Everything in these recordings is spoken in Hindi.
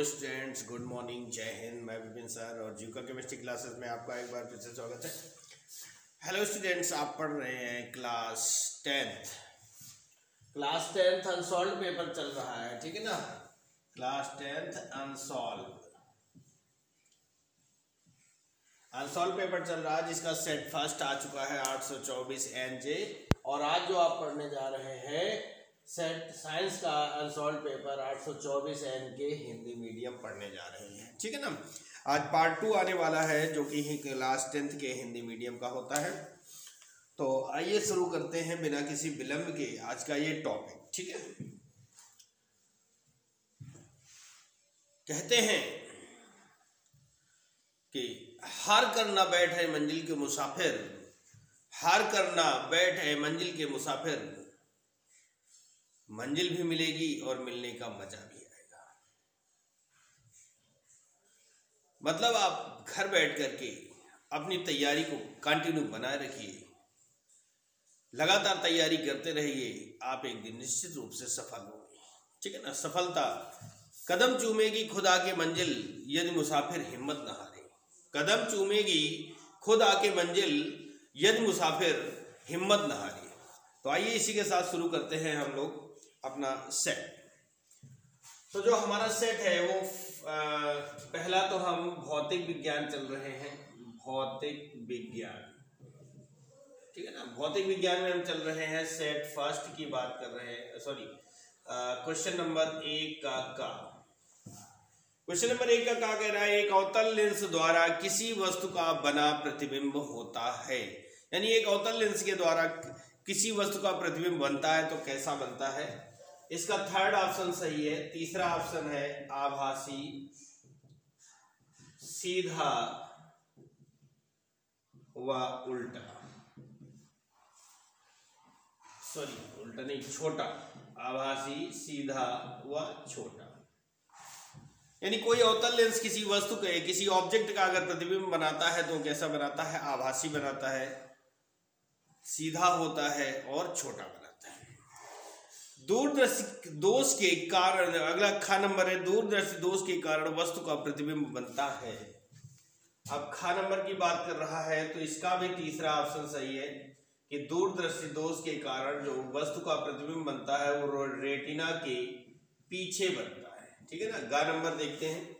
स्टूडेंट्स, गुड मॉर्निंग, जय हिंद। मैं विपिन सर और जीव का केमिस्ट्री क्लासेस में आपका एक बार फिर से स्वागत है। हेलो स्टूडेंट्स, आप पढ़ रहे हैं क्लास 10th अनसॉल्व पेपर चल रहा है, ठीक है ना। क्लास 10th अनसॉल्व पेपर चल रहा है, जिसका सेट फर्स्ट आ चुका है 824 NJ। और आज जो आप पढ़ने जा रहे हैं सेट साइंस का अनसॉल्व पेपर 824 N के हिंदी मीडियम पढ़ने जा रहे हैं, ठीक है ना। आज पार्ट 2 आने वाला है जो कि क्लास 10th के हिंदी मीडियम का होता है। तो आइए शुरू करते हैं बिना किसी विलंब के आज का ये टॉपिक, ठीक है। कहते हैं कि हार कर ना बैठे मंजिल के मुसाफिर, हार कर ना बैठे मंजिल के मुसाफिर, मंजिल भी मिलेगी और मिलने का मजा भी आएगा। मतलब आप घर बैठ करके अपनी तैयारी को कंटिन्यू बनाए रखिए, लगातार तैयारी करते रहिए, आप एक दिन निश्चित रूप से सफल होंगे, ठीक है ना। सफलता कदम चूमेगी खुद आके मंजिल, यदि मुसाफिर हिम्मत न हारे। कदम चूमेगी खुद आके मंजिल, यदि मुसाफिर हिम्मत न हारे। तो आइए इसी के साथ शुरू करते हैं हम लोग अपना सेट। तो जो हमारा सेट है वो पहला तो हम भौतिक विज्ञान चल रहे हैं, भौतिक विज्ञान, ठीक है ना। भौतिक विज्ञान में हम चल रहे हैं, सेट फर्स्ट की बात कर रहे हैं, सॉरी क्वेश्चन नंबर 1 का क्वेश्चन नंबर 1 का कह रहा है, एक अवतल लेंस द्वारा किसी वस्तु का बना प्रतिबिंब होता है। यानी एक अवतल लेंस के द्वारा किसी वस्तु का प्रतिबिंब बनता है तो कैसा बनता है। इसका थर्ड ऑप्शन सही है। तीसरा ऑप्शन है आभासी, सीधा व उल्टा, सॉरी उल्टा नहीं, छोटा। आभासी, सीधा व छोटा। यानी कोई अवतल लेंस किसी वस्तु के, किसी ऑब्जेक्ट का अगर प्रतिबिंब बनाता है तो कैसा बनाता है, आभासी बनाता है, सीधा होता है और छोटा बनाता है। दूरदर्शी दोष के कारण, अगला खा नंबर है, दूरदर्शी दोष के कारण वस्तु का प्रतिबिंब बनता है। अब खा नंबर की बात कर रहा है तो इसका भी तीसरा ऑप्शन सही है कि दूरदर्शी दोष के कारण जो वस्तु का प्रतिबिंब बनता है वो रेटिना के पीछे बनता है, ठीक है ना। गा नंबर देखते हैं,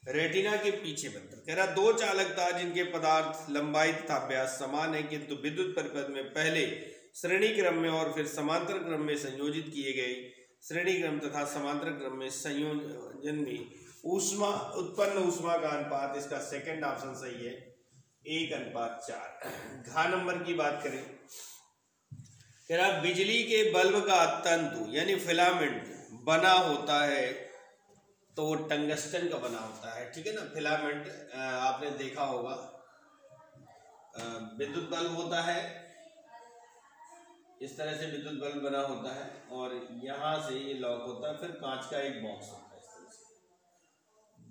रेटिना के पीछे बनता है। कह रहा दो चालकता जिनके पदार्थ लंबाई तथा व्यास समान है किंतु विद्युत परिपथ में पहले श्रेणी क्रम में और फिर समांतर क्रम में संयोजित किए गए, श्रेणी क्रम तथा समांतर क्रम में संयोजन में ऊष्मा उत्पन्न ऊष्मा का अनुपात, इसका सेकंड ऑप्शन सही है, 1:4। घा नंबर की बात करें, कह रहा बिजली के बल्ब का तंतु यानी फिलामेंट बना होता है तो वो टंगस्टन का बना होता है, ठीक है ना। फिलामेंट आपने देखा होगा, विद्युत बल्ब होता है, इस तरह से विद्युत बल्ब बना होता है और यहाँ से ये लॉक होता है, फिर कांच का एक बॉक्स होता है, इस तरह से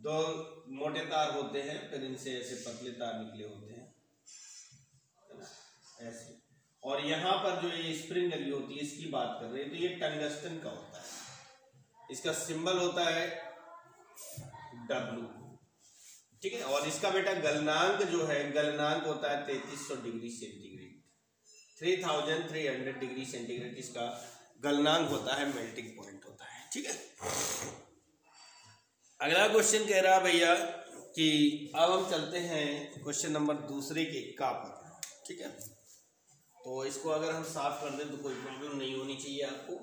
दो मोटे तार होते हैं, फिर इनसे ऐसे पतले तार निकले होते हैं, है ना, ऐसे। और यहाँ पर जो ये स्प्रिंग लगी होती है, इसकी बात कर रहे हैं, तो ये टंगस्टन का होता है, इसका सिंबल होता है W, ठीक है। और इसका बेटा गलनांक जो है, गलनांक होता है 3300 डिग्री सेंटीग्रेड, 3300 डिग्री सेंटीग्रेड इसका गलनांक होता है, मेल्टिंग पॉइंट होता है, ठीक है। अगला क्वेश्चन कह रहा भैया कि अब हम चलते हैं क्वेश्चन नंबर 2 के का पर, ठीक है। तो इसको अगर हम साफ कर दें तो कोई प्रॉब्लम नहीं होनी चाहिए आपको।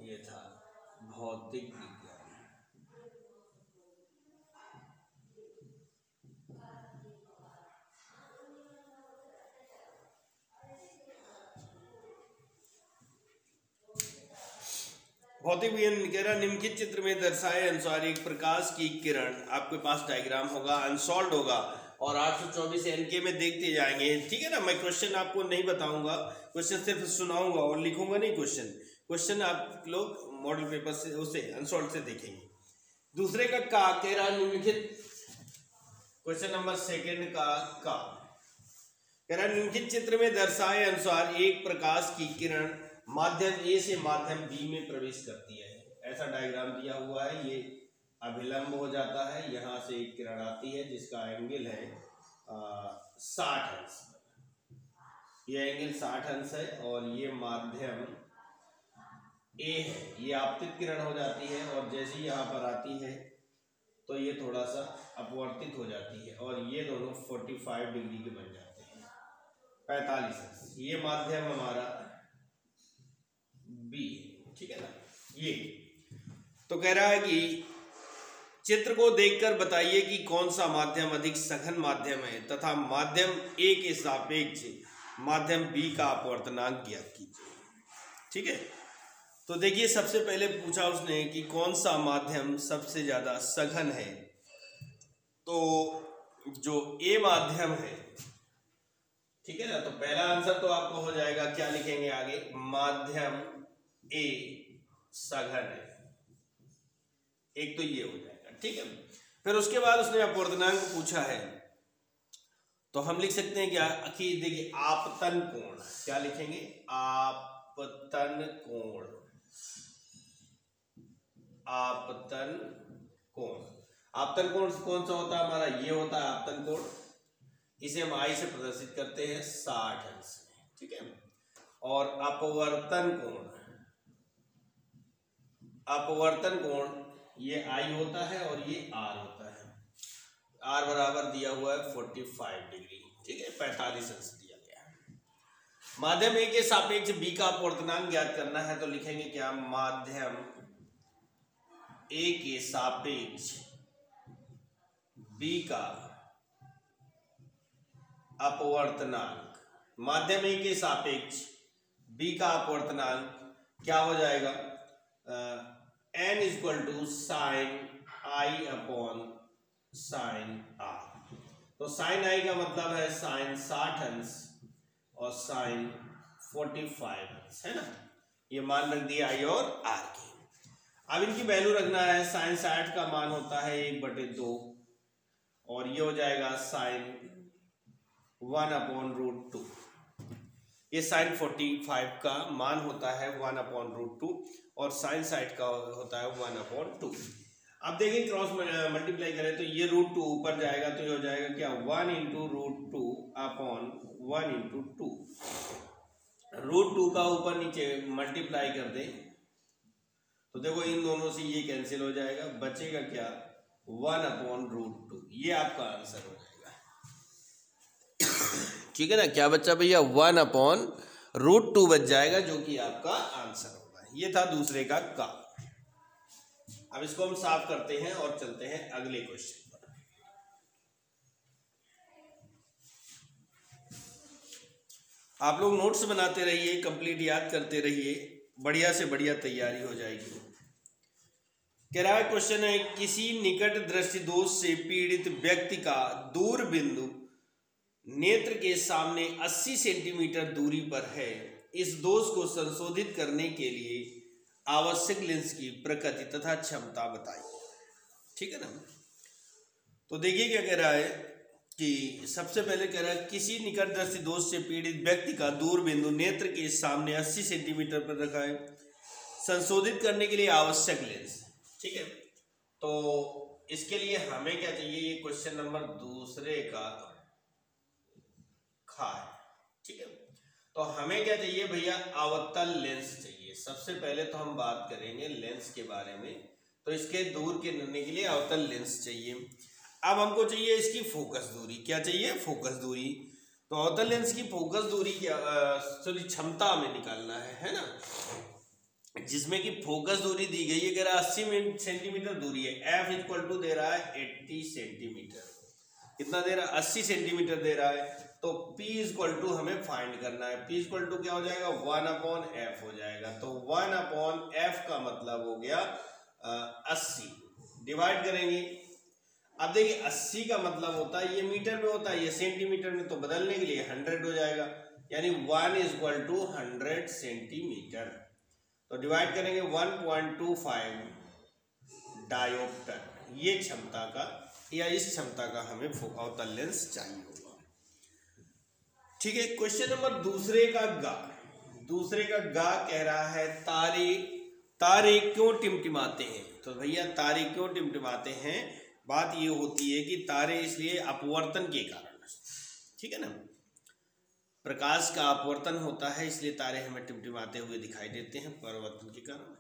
ये था भौतिक विज्ञान। भौतिक विज्ञान कह रहा निम्नलिखित चित्र में दर्शाए अनुसार एक प्रकाश की किरण, आपके पास डायग्राम होगा, अनसॉल्व होगा और 824 NK में देखते जाएंगे, ठीक है ना। मैं क्वेश्चन आपको नहीं बताऊंगा, क्वेश्चन सिर्फ सुनाऊंगा और लिखूंगा नहीं। क्वेश्चन आप लोग मॉडल पेपर से, उसे अनसॉल्व से देखेंगे। दूसरे का कह रहा निम्नलिखित, क्वेश्चन नंबर 2 का कह रहा निम्नलिखित चित्र में दर्शाए अनुसार एक प्रकाश की किरण माध्यम ए से माध्यम बी में प्रवेश करती है। ऐसा डायग्राम दिया हुआ है, ये अभिलंब हो जाता है, यहाँ से एक किरण आती है जिसका एंगल है 60 अंश। ये एंगल 60 अंश है और ये माध्यम ए है, ये आपतित किरण हो जाती है और जैसे ही यहाँ पर आती है तो ये थोड़ा सा अपवर्तित हो जाती है और ये दोनों 45 डिग्री के बन जाते हैं, 45 अंश। ये माध्यम हमारा बी, ठीक है ना। ये तो कह रहा है कि चित्र को देखकर बताइए कि कौन सा माध्यम अधिक सघन माध्यम है तथा माध्यम ए के सापेक्ष माध्यम बी का अपवर्तनांक ज्ञात कीजिए। ठीक है, तो देखिए सबसे पहले पूछा उसने कि कौन सा माध्यम सबसे ज्यादा सघन है। तो जो ए माध्यम है, ठीक है ना, तो पहला आंसर तो आपको हो जाएगा, क्या लिखेंगे आगे, माध्यम ए सघन है, एक तो ये हो जाएगा। ठीक है, फिर उसके बाद उसने अपवर्तनांक पूछा है तो हम लिख सकते हैं क्या कि देखिए आपतन कोण, क्या लिखेंगे, आपतन कोण, आपतन कोण। आपतन कोण कौन सा होता है हमारा, ये होता है आपतन कोण, इसे हम आई से प्रदर्शित करते हैं 60 अंश में। ठीक है, और अपवर्तन कोण, अपवर्तन कोण ये आई होता है और ये आर होता है, आर बराबर दिया हुआ है 45 डिग्री। ठीक है, 45 अंश दिया गया है। माध्यम ए के सापेक्ष बी का अपवर्तनांक ज्ञात करना है तो लिखेंगे क्या, माध्यम ए के सापेक्ष बी का अपवर्तनांक, माध्यम ए के सापेक्ष बी का अपवर्तनांक क्या हो जाएगा, n equal to sine i upon sine r. तो साइन आई का मतलब है साइन 60 अंश और साइन 45 अंश, है ना। ये मान रख दिया आई और आर की। अब इनकी वैल्यू रखना है, साइन 60 का मान होता है 1/2 और ये हो जाएगा साइन 1/√2। ये साइन 45 का मान होता है 1/√2 और साइन 60 का होता है 1/2। अब देखिए क्रॉस मल्टीप्लाई करें तो ये √2 ऊपर जाएगा तो ये हो जाएगा क्या, 1 × √2 अपॉन 1 × 2। √2 का ऊपर नीचे मल्टीप्लाई कर दें तो देखो इन दोनों से ये कैंसिल हो जाएगा, बचेगा क्या, 1/√2। ये आपका आंसर हो जाएगा। ठीक है ना, क्या बच्चा भैया, 1/√2 बच जाएगा जो कि आपका आंसर होगा। ये था दूसरे का। अब इसको हम साफ करते हैं और चलते हैं अगले क्वेश्चन पर। आप लोग नोट्स बनाते रहिए, कंप्लीट याद करते रहिए, बढ़िया से बढ़िया तैयारी हो जाएगी। कह रहा है क्वेश्चन है, किसी निकट दृष्टि दोष से पीड़ित व्यक्ति का दूर बिंदु नेत्र के सामने 80 सेंटीमीटर दूरी पर है। इस दोष को संशोधित करने के लिए आवश्यक लेंस की प्रकृति तथा क्षमता बताइए। ठीक है ना, तो देखिए क्या कह रहा है कि सबसे पहले कह रहा है किसी निकट दृष्टि दोष से पीड़ित व्यक्ति का दूर बिंदु नेत्र के सामने 80 सेंटीमीटर पर रखा है, संशोधित करने के लिए आवश्यक लेंस। ठीक है, तो इसके लिए हमें क्या चाहिए, ये क्वेश्चन नंबर दूसरे का खा है। ठीक है, तो हमें क्या चाहिए भैया, अवतल लेंस चाहिए। सबसे पहले तो हम बात करेंगे लेंस के बारे में, तो इसके दूर के निर्णय के लिए अवतल लेंस चाहिए। अब हमको चाहिए इसकी फोकस दूरी, क्या चाहिए, फोकस दूरी। तो अवतल लेंस की फोकस दूरी क्या, सॉरी क्षमता हमें निकालना है ना, जिसमें कि फोकस दूरी दी गई है, कह रहा 80 सेंटीमीटर दूरी है, एफ इक्वल टू दे रहा है 80 सेंटीमीटर। कितना दे रहा है, 80 सेंटीमीटर दे रहा है। तो P इक्वल टू हमें फाइंड करना है। P इक्वल टू क्या हो जाएगा, 1/f हो जाएगा। तो 1/f का मतलब हो गया 80, डिवाइड करेंगे। अब देखिए 80 का मतलब होता है, ये मीटर में होता है, ये सेंटीमीटर में, तो बदलने के लिए 100 हो जाएगा, यानी 1 इक्वल टू 100 सेंटीमीटर। तो डिवाइड करेंगे 1.25 डायोप्टर, ये क्षमता का या इस क्षमता का हमें अवतल लेंस चाहिए होगा। ठीक है, क्वेश्चन नंबर दूसरे का दूसरे का गा कह रहा है तारे तारे क्यों टिमटिमाते हैं। तो भैया तारे क्यों टिमटिमाते हैं, बात ये होती है कि तारे इसलिए अपवर्तन के कारण, ठीक है ना, प्रकाश का अपवर्तन होता है इसलिए तारे हमें टिमटिमाते हुए दिखाई देते हैं परावर्तन के कारण।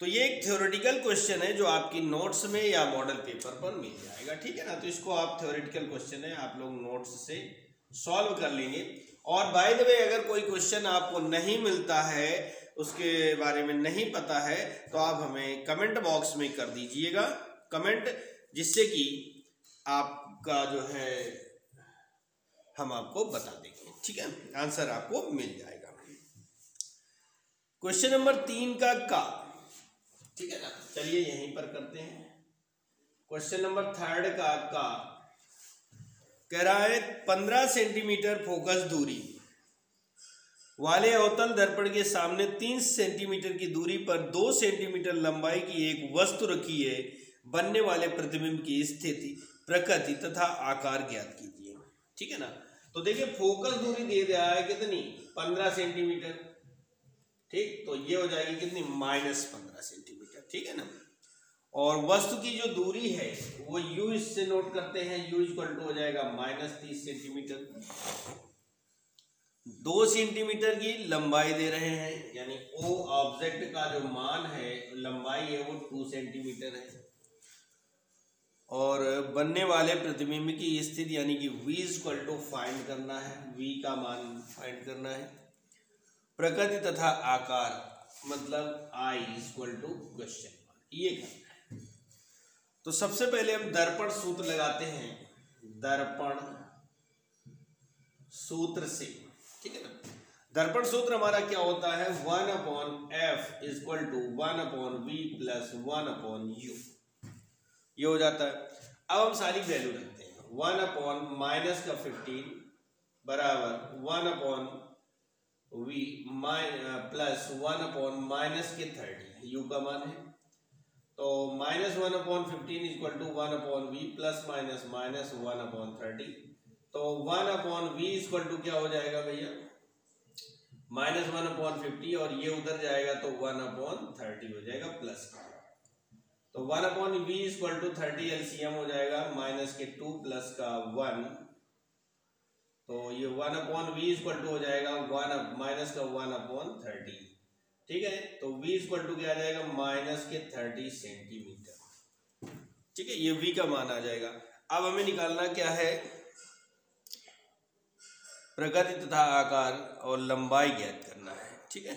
तो ये एक थ्योरेटिकल क्वेश्चन है जो आपकी नोट्स में या मॉडल पेपर पर मिल जाएगा, ठीक है ना। तो इसको आप थ्योरेटिकल क्वेश्चन है, आप लोग नोट्स से सॉल्व कर लेंगे। और बाय द वे अगर कोई क्वेश्चन आपको नहीं मिलता है, उसके बारे में नहीं पता है, तो आप हमें कमेंट बॉक्स में कर दीजिएगा कमेंट, जिससे कि आपका जो है हम आपको बता देंगे, ठीक है, आंसर आपको मिल जाएगा। क्वेश्चन नंबर 3 का, ठीक है ना, चलिए यहीं पर करते हैं। क्वेश्चन नंबर 3 का कह रहा है 15 सेंटीमीटर फोकस दूरी वाले अवतल दर्पण के सामने 3 सेंटीमीटर की दूरी पर 2 सेंटीमीटर लंबाई की एक वस्तु रखी है, बनने वाले प्रतिबिंब की स्थिति, प्रकृति तथा आकार ज्ञात कीजिए, ठीक है ना। तो देखिए फोकस दूरी दे दिया है कितनी, 15 सेंटीमीटर, ठीक, तो ये हो जाएगी कितनी, -15 सेंटीमीटर, ठीक है ना। और वस्तु की जो दूरी है वो u इससे नोट करते हैं, u इक्वल टू हो जाएगा -30 सेंटीमीटर। 2 सेंटीमीटर की लंबाई दे रहे हैं, यानी O ऑब्जेक्ट का जो मान है, लंबाई है वो 2 सेंटीमीटर है। और बनने वाले प्रतिबिंब की स्थिति यानी कि v इक्वल टू फाइंड करना है, v का मान फाइंड करना है। प्रकृति तथा आकार मतलब I equal to question mark, ये करना है। तो सबसे पहले हम दर्पण सूत्र लगाते हैं, दर्पण सूत्र से, ठीक है ना। दर्पण सूत्र हमारा क्या होता है, 1/f equal to 1/v plus 1/u, ये हो जाता है। अब हम सारी वैल्यू रखते हैं, 1/-15 बराबर 1/v प्लस 1/-30, u का मान है। तो -1/15 इक्वल टू 1/v प्लस -1/30, तो 1/v इक्वल टू क्या हो जाएगा भैया, -1/50, और ये उधर जाएगा तो 1/30 हो जाएगा प्लस का। तो 1/v इक्वल टू 30 एलसीएम हो जाएगा, -2 प्लस का 1, तो ये 1/v इक्वल टू हो जाएगा -1/30, ठीक है। तो v इक्वल टू क्या आ जाएगा, -30 सेंटीमीटर, ठीक है, ये v का मान आ जाएगा। अब हमें निकालना क्या है, प्रकृति तथा आकार और लंबाई ज्ञात करना है, ठीक है।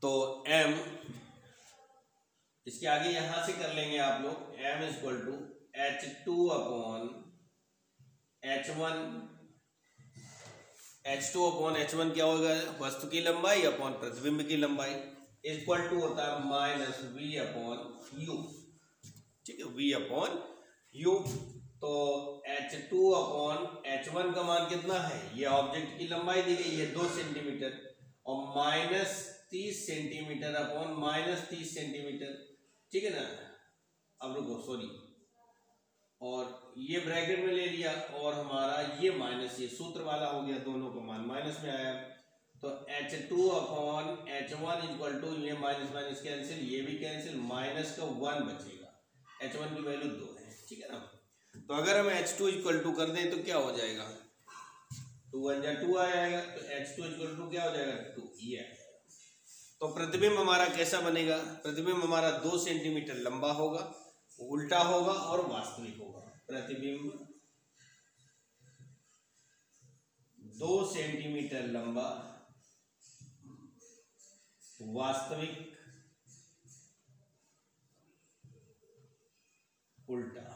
तो m, इसके आगे यहां से कर लेंगे आप लोग, m इक्वल टू h2/h1 क्या होगा, वस्तु की लंबाई अपॉन प्रतिबिंब की लंबाई, इक्वल टू होता है -v/u, ठीक है, v/u। तो h2/h1 का मान कितना है, ये ऑब्जेक्ट की लंबाई दी गई है 2 सेंटीमीटर, और -30 सेंटीमीटर अपॉन -30 सेंटीमीटर, ठीक है ना। अब रुको, सॉरी, और ये ब्रैकेट में ले लिया, और हमारा ये माइनस, ये सूत्र वाला हो गया, दोनों का मान माइनस में आया। तो h2/h1 इक्वल टू, ये माइनस माइनस कैंसिल, ये भी कैंसिल, माइनस का 1 बचेगा, h1 की वैल्यू 2 है, ठीक है ना। तो अगर हम h2 इक्वल टू कर दें तो क्या हो जाएगा, 2 × 2 आ जाएगा, तो h2 इक्वल टू क्या हो जाएगा, 2, ये आएगा। तो प्रतिबिंब हमारा कैसा बनेगा, प्रतिबिंब हमारा 2 सेंटीमीटर लंबा होगा, उल्टा होगा और वास्तविक होगा। प्रतिबिंब 2 सेंटीमीटर लंबा, वास्तविक उल्टा,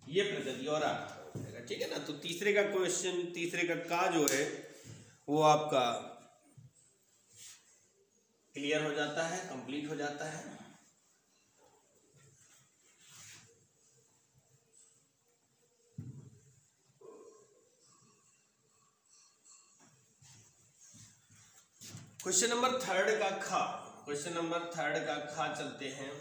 ये प्रकृति और आकार हो जाएगा, ठीक है ना। तो तीसरे का क्वेश्चन, तीसरे का जो है वो आपका क्लियर हो जाता है, कंप्लीट हो जाता है। क्वेश्चन नंबर 3 का खा, क्वेश्चन नंबर 3 का खा चलते हैं।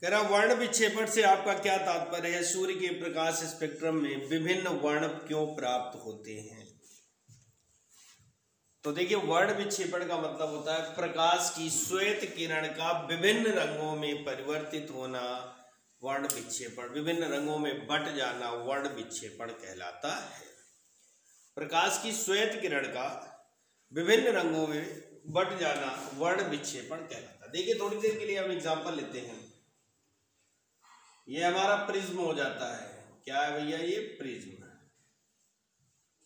कह रहा वर्ण विक्षेपण से आपका क्या तात्पर्य है? सूर्य के प्रकाश स्पेक्ट्रम में विभिन्न वर्ण क्यों प्राप्त होते हैं? तो देखिए, वर्ण विक्षेपण का मतलब होता है प्रकाश की श्वेत किरण का विभिन्न रंगों में परिवर्तित होना। वर्ण विक्षेपण, विभिन्न रंगों में बट जाना वर्ण विक्षेपण कहलाता है। प्रकाश की श्वेत किरण का विभिन्न रंगों में बट जाना वर्ण विक्षेपण कहलाता है। देखिए, थोड़ी देर के लिए हम एग्जांपल लेते हैं। ये हमारा प्रिज्म हो जाता है। क्या है भैया? ये प्रिज्म।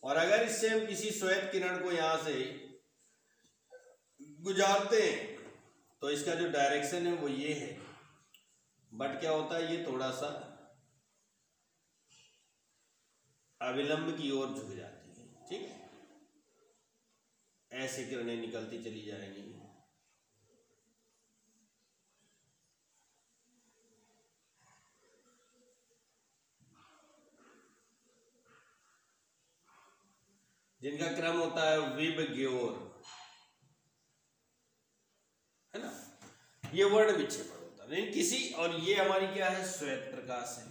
और अगर इससे हम किसी श्वेत किरण को यहां से गुजारते हैं तो इसका जो डायरेक्शन है वो ये है, बट क्या होता है, ये थोड़ा सा अविलंब की ओर झुक जाती है। ठीक है, ऐसे किरणें निकलती चली जाएंगी। जिनका क्रम होता है विबग्योर, है ना, ये वर्ण विक्षेपण होता है। लेकिन किसी, और ये हमारी क्या है, श्वेत प्रकाश है।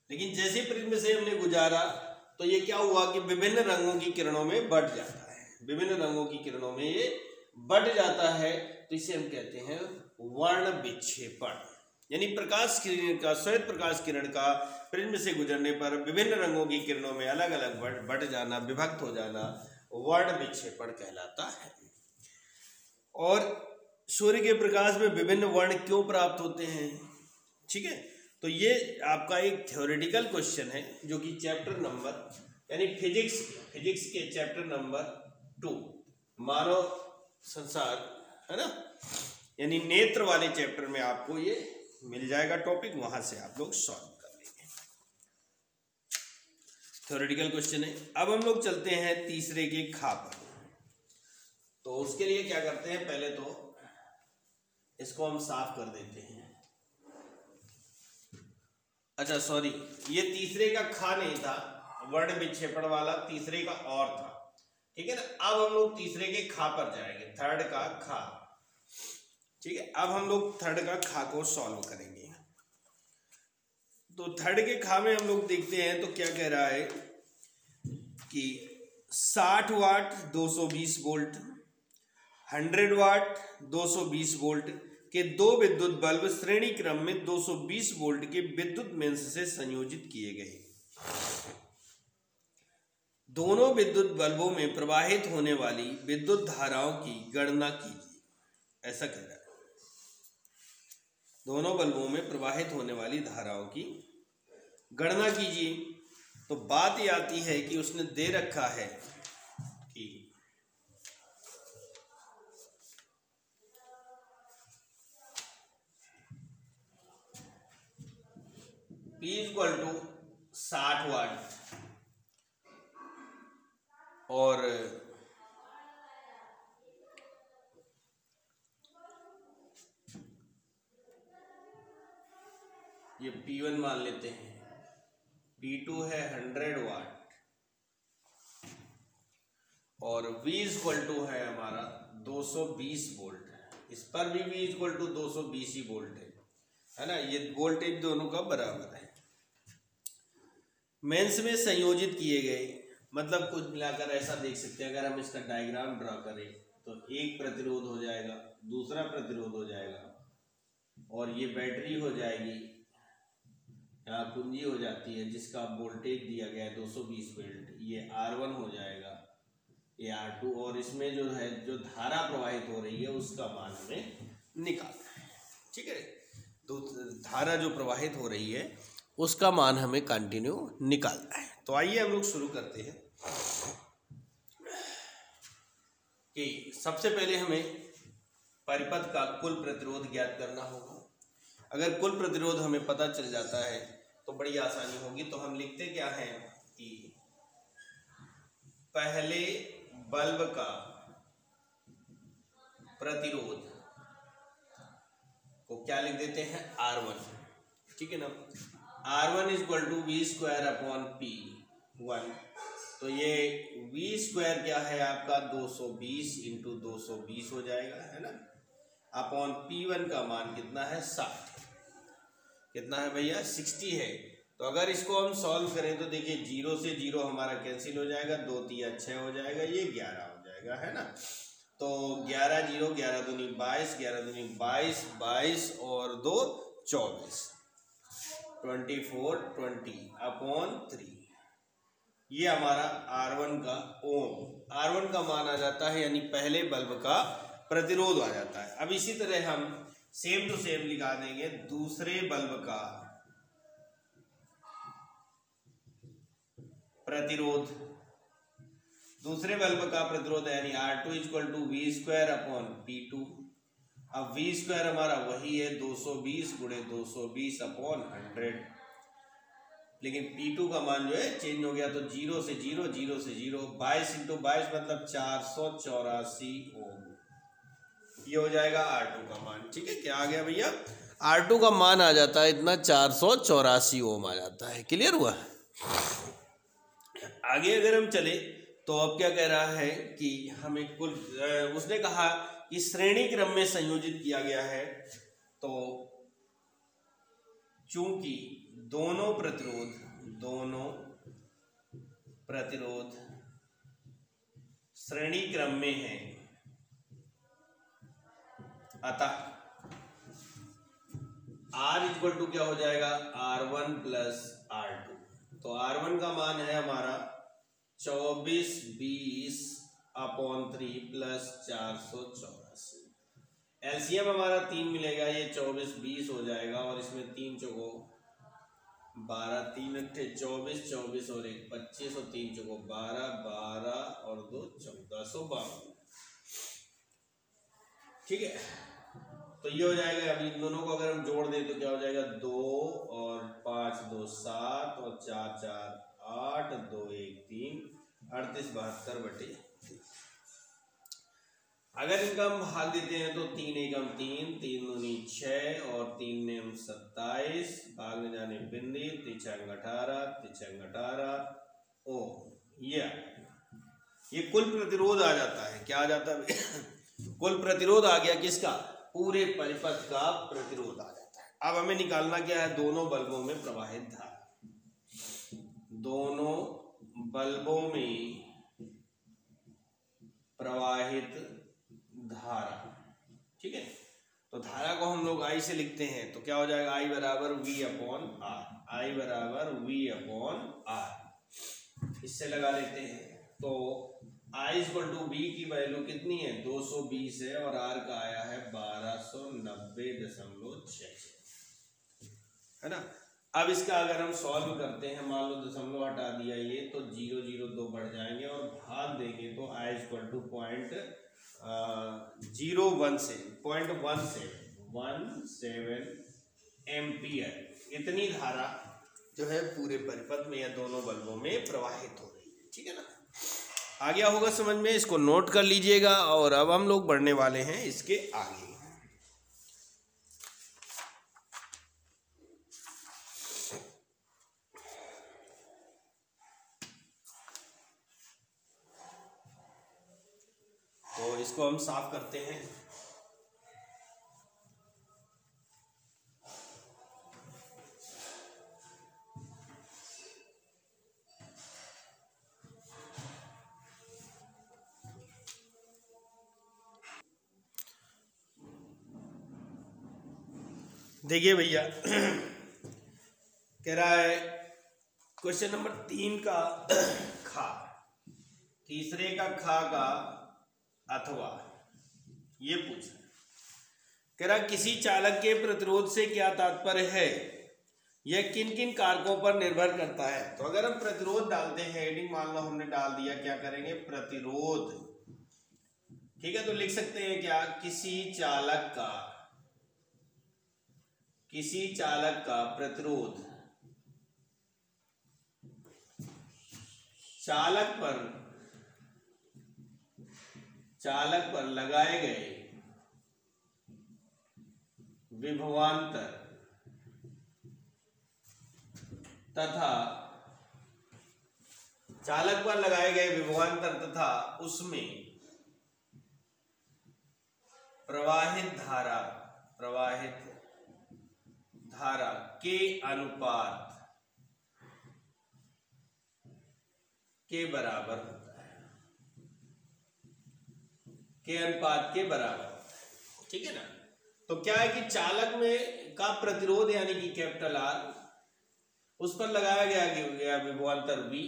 लेकिन जैसे प्रिज्म से हमने गुजारा तो ये क्या हुआ कि विभिन्न रंगों की किरणों में बट जाता है। विभिन्न रंगों की किरणों में ये बट जाता है, तो इसे हम कहते हैं वर्ण विक्षेपण। यानी प्रकाश किरण का, श्वेत प्रकाश किरण का प्रिज्म से गुजरने पर विभिन्न रंगों की किरणों में अलग अलग बट जाना, विभक्त हो जाना वर्ण विक्षेपण कहलाता है। और सूर्य के प्रकाश में विभिन्न वर्ण क्यों प्राप्त होते हैं? ठीक है, तो ये आपका एक थ्योरेटिकल क्वेश्चन है जो कि चैप्टर नंबर, यानी फिजिक्स के चैप्टर नंबर 2 मानव संसार, है ना, यानी नेत्र वाले चैप्टर में आपको ये मिल जाएगा टॉपिक, वहां से आप लोग सॉल्व कर लेंगे। थ्योरेटिकल क्वेश्चन है। अब हम लोग चलते हैं तीसरे के खा पर। तो उसके लिए क्या करते हैं, पहले तो इसको हम साफ कर देते हैं। अच्छा सॉरी, ये तीसरे का खा नहीं था, वर्ण विक्षेपण वाला तीसरे का और था। ठीक है ना। अब हम लोग तीसरे के खा पर जाएंगे, थर्ड का खा। ठीक है, अब हम लोग थर्ड का खा को सॉल्व करेंगे। तो थर्ड के खा में हम लोग देखते हैं तो क्या कह रहा है कि 60 वाट 220 वोल्ट, 100 वाट 220 वोल्ट के दो विद्युत बल्ब श्रेणी क्रम में 220 वोल्ट के विद्युत मेंस से संयोजित किए गए। दोनों विद्युत बल्बों में प्रवाहित होने वाली विद्युत धाराओं की गणना कीजिए। ऐसा कह रहा है, दोनों बल्बों में प्रवाहित होने वाली धाराओं की गणना कीजिए। तो बात ये आती है कि उसने दे रखा है कि P = 60 वाट और ये P1 मान लेते हैं, P2 है 100 वाट और V = है हमारा 220 वोल्ट। इस पर भी V = 220 ही वोल्ट है ना। ये वोल्टेज दोनों का बराबर है। मेंस में संयोजित किए गए, मतलब कुछ मिलाकर ऐसा देख सकते हैं। अगर हम इसका डायग्राम ड्रा करें तो एक प्रतिरोध हो जाएगा, दूसरा प्रतिरोध हो जाएगा और ये बैटरी हो जाएगी, यहाँ कुंजी हो जाती है जिसका वोल्टेज दिया गया है 220 वोल्ट। ये R1 हो जाएगा, ये R2, और इसमें जो है जो धारा प्रवाहित हो रही है उसका मान हमें निकालना है। ठीक है, तो धारा जो प्रवाहित हो रही है उसका मान हमें कंटिन्यू निकालना है। तो आइए हम लोग शुरू करते हैं कि सबसे पहले हमें परिपथ का कुल प्रतिरोध ज्ञात करना होगा। अगर कुल प्रतिरोध हमें पता चल जाता है तो बड़ी आसानी होगी। तो हम लिखते क्या हैं कि पहले बल्ब का प्रतिरोध को क्या लिख देते हैं, R1। ठीक है ना। R1 = V²/P1। तो ये V² क्या है आपका 220 × 220 हो जाएगा, है ना। अपॉन P1 का मान कितना है 60। कितना है भैया 60 है। तो अगर इसको हम सॉल्व करें तो देखिए 0 से 0 हमारा कैंसिल हो जाएगा, 2 3 6 हो जाएगा, ये 11 हो जाएगा, है ना। तो 11 0 11 दूनी 22, 11 दूनी 22, 22 और 2 24, 24 20 अपॉन 3। ये हमारा R1 का ओम, R1 का मान आ जाता है, यानी पहले बल्ब का प्रतिरोध आ जाता है। अब इसी तरह हम सेम टू सेम लिखा देंगे दूसरे बल्ब का प्रतिरोध। दूसरे बल्ब का प्रतिरोध यानी R2 equal to V² upon P2। अब V² हमारा वही है 220 गुणे 220 अपॉन 100, लेकिन P2 का मान जो है चेंज हो गया, तो 0 से 0 0 से 0, 22 इंटू 22 मतलब 484 ओम। ये हो जाएगा R2 का मान। ठीक है, क्या आ गया भैया R2 का मान आ जाता है इतना 484 ओम आ जाता है। क्लियर हुआ। आगे अगर हम चले तो अब क्या कह रहा है कि हमें कुल उसने कहा कि श्रेणी क्रम में संयोजित किया गया है, तो चूंकि दोनों प्रतिरोध श्रेणी क्रम में है, अतः R इक्वल टू क्या हो जाएगा R1 प्लस R2। तो R1 का मान है हमारा 24 20 अपॉन 3 प्लस 484। एलसीएम हमारा 3 मिलेगा, ये 24 20 हो जाएगा, और इसमें 3 चौको 12, 3 अट्ठे 24, 24 और 1 25, और 3 चौको 12, 12 और 2 14, 152। ठीक है, तो ये हो जाएगा। अभी इन दोनों को अगर हम जोड़ दें तो क्या हो जाएगा 2 और 5 2 7 और 4 4 8, 2 1 3, 38 72 बटे। अगर इनका हम भाग देते हैं तो 3 एकम 3, 3 दूनी 6 और 3 ने 27, भाग में जाने बिंदी, 3 18, 3 18 ओ। ये कुल प्रतिरोध आ जाता है। क्या आ जाता है कुल प्रतिरोध आ गया किसका, पूरे परिपथ का प्रतिरोध आ जाता है। अब हमें निकालना क्या है, दोनों बल्बों में प्रवाहित धारा। दोनों बल्बों में प्रवाहित धारा। ठीक है, तो धारा को हम लोग I से लिखते हैं, तो क्या हो जाएगा I बराबर V अपॉन R, I बराबर V अपॉन R। इससे लगा लेते हैं, तो I इक्वल टू V की वैल्यू कितनी है 220 है, और R का आया है 1290.6, है ना। अब इसका अगर हम सॉल्व करते हैं, मान लो दशमलव हटा दिया ये, तो 0 0 2 बढ़ जाएंगे, और भाग देंगे तो I इक्वल टू 0.17 एम्पियर इतनी धारा जो है पूरे परिपथ में या दोनों बल्बों में प्रवाहित हो रही है। ठीक है ना, आ गया होगा समझ में, इसको नोट कर लीजिएगा। और अब हम लोग बढ़ने वाले हैं इसके आगे। तो इसको हम साफ करते हैं। देखिए भैया कह रहा है क्वेश्चन नंबर 3 का खा, तीसरे का खा का अथवा, ये पूछ रहा है। कह रहा किसी चालक के प्रतिरोध से क्या तात्पर्य है, यह किन किन कारकों पर निर्भर करता है। तो अगर हम प्रतिरोध डालते हैं, हेडिंग मान लो हमने डाल दिया, क्या करेंगे प्रतिरोध। ठीक है, तो लिख सकते हैं क्या, किसी चालक का प्रतिरोध चालक पर लगाए गए विभवांतर तथा उसमें प्रवाहित धारा के अनुपात के बराबर होता है, के अनुपात के बराबर होता है। ठीक है ना। तो क्या है कि चालक में का प्रतिरोध यानी कि कैपिटल आर, उस पर लगाया गया विभवांतर V